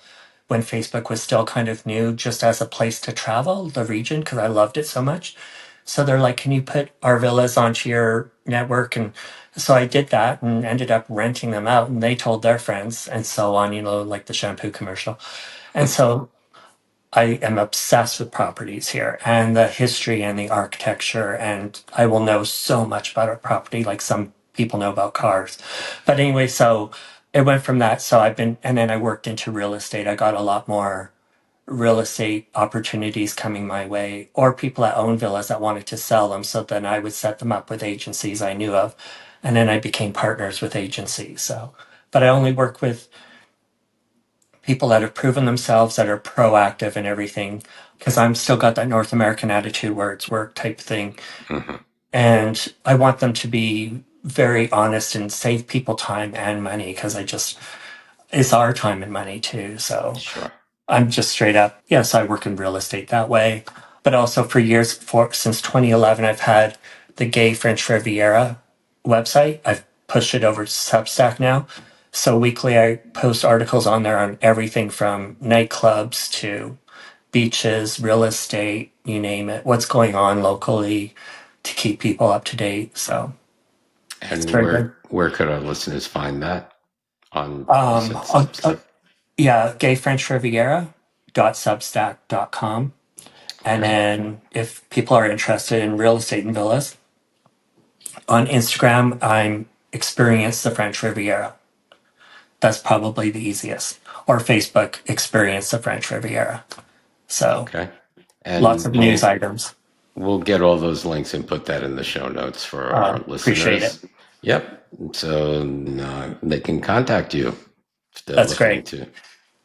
when Facebook was still kind of new, just as a place to travel, the region, because I loved it so much. So they're like, can you put our villas onto your network? And so I did that and ended up renting them out, and they told their friends and so on, like the shampoo commercial. And so I am obsessed with properties here and the history and the architecture, and I will know so much about a property like some people know about cars. But anyway, so it went from that. So and then I worked into real estate. I got a lot more real estate opportunities coming my way, or people that own villas that wanted to sell them. So then I would set them up with agencies I knew of, and then I became partners with agencies. So, but I only work with people that have proven themselves, that are proactive and everything, because I'm still got that North American attitude where it's work type thing. Hmm. And I want them to be very honest and save people time and money because it's our time and money too. So Sure. I'm just straight up, yes, I work in real estate that way. But also for years, since 2011, I've had the Gay French Riviera website. I've pushed it over to Substack now. So weekly, I post articles on there on everything from nightclubs to beaches, real estate, you name it, what's going on locally to keep people up to date. So it's And very good. where could our listeners find that on, you Um, said I'll, Substack? yeah, gayfrenchriviera.substack.com. And Okay. then if people are interested in real estate and villas, on Instagram, I'm Experience the French Riviera. That's probably the easiest. Or Facebook, Experience the French Riviera. So Okay. lots And of news items. we'll get all those links and put that in the show notes for our Appreciate it. listeners. Yep. So they can contact you if they're That's looking great. to.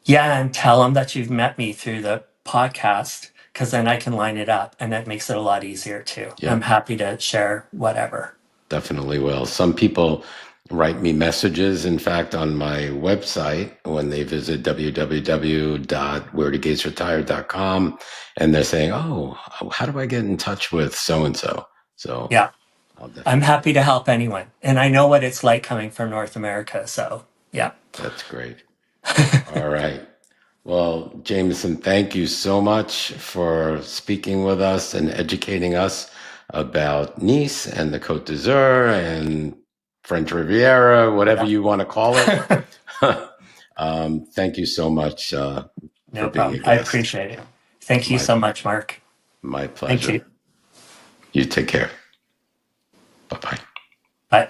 Yeah, and tell them that you've met me through the podcast because then I can line it up and that makes it a lot easier too. I'm Yep. happy to share whatever. Definitely will. Some people write me messages, in fact, on my website when they visit www.wherethegatesretire.com, and they're saying, "Oh, how do I get in touch with so and so?" So Yeah, I'll I'm definitely. happy to help anyone. And I know what it's like coming from North America. So, yeah. That's great. All right. Well, Jameson, thank you so much for speaking with us and educating us about Nice and the Côte d'Azur and French Riviera, whatever Yeah. you want to call it. Thank you so much for No being a problem. I guest. appreciate it. Thank you My so much, Mark. my Thank pleasure. you. You take care. Bye bye. Bye.